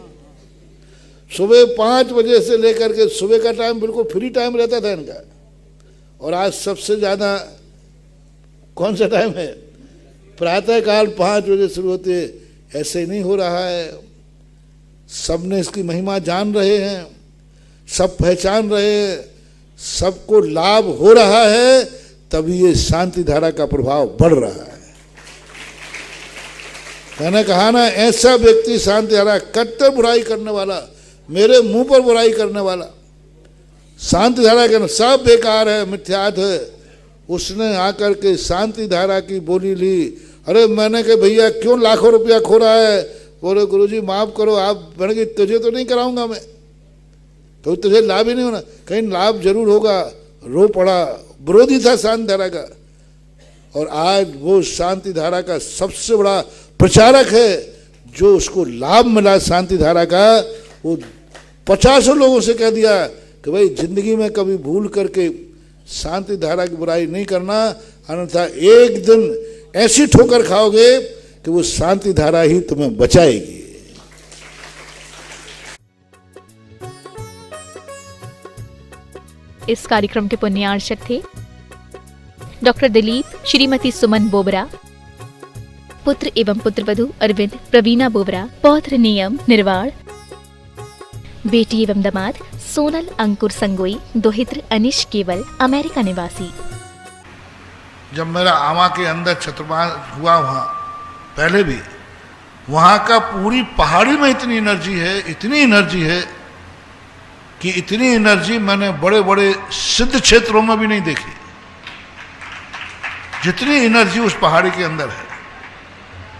सुबह 5 बजे से लेकर के सुबह का टाइम बिल्कुल फ्री टाइम रहता था इनका, और आज सबसे ज़्यादा कौन सा टाइम है, प्रातःकाल 5 बजे शुरू होते है। ऐसे नहीं हो रहा है। सब ने इसकी महिमा जान रहे हैं, सब पहचान रहे हैं, सबको लाभ हो रहा है, तभी ये शांति धारा का प्रभाव बढ़ रहा है। मैंने कहा ना, ऐसा व्यक्ति शांति धारा, कट्टर बुराई करने वाला, मेरे मुंह पर बुराई करने वाला, शांति धारा के सब बेकार है, मिथ्यात है, उसने आकर के शांति धारा की बोली ली। अरे मैंने कहा भैया क्यों लाखों रुपया खो रहा है, बोले गुरुजी माफ करो, आप मैंने कहा तुझे तो नहीं कराऊंगा मैं, तो तुझे लाभ ही नहीं होना। कहीं लाभ जरूर होगा। रो पड़ा, विरोधी था शांति धारा का, और आज वो शांति धारा का सबसे बड़ा प्रचारक है। जो उसको लाभ मिला शांति धारा का, वो 50 लोगों से कह दिया कि भाई जिंदगी में कभी भूल करके शांति धारा की बुराई नहीं करना, अन्यथा एक दिन ऐसी ठोकर खाओगे कि वो शांति धारा ही तुम्हें बचाएगी। इस कार्यक्रम के पुण्यार्चक थे डॉक्टर दिलीप, श्रीमती सुमन बोबरा, पुत्र एवं पुत्रवधू अरविंद, प्रवीणा बोबरा, पौत्र नियम निर्वाण, बेटी एवं दामाद सोनल अंकुर संगोई, दोहित्र अनिश केवल, अमेरिका निवासी। जब मेरा आमा के अंदर छत्रवास हुआ, वहाँ पहले भी, वहाँ का पूरी पहाड़ी में इतनी एनर्जी है, इतनी एनर्जी है कि इतनी एनर्जी मैंने बड़े बड़े सिद्ध क्षेत्रों में भी नहीं देखी, जितनी एनर्जी उस पहाड़ी के अंदर है।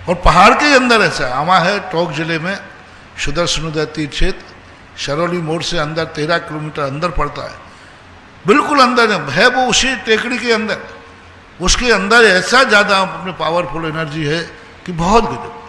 और पहाड़ के अंदर ऐसा आमा है, टोंक जिले में सुदर्शनोदय तीर्थ क्षेत्र, शरौली मोड़ से अंदर 13 किलोमीटर अंदर पड़ता है, बिल्कुल अंदर है वो, उसी टेकड़ी के अंदर। उसके अंदर ऐसा ज़्यादा अपने पावरफुल एनर्जी है कि बहुत गजब।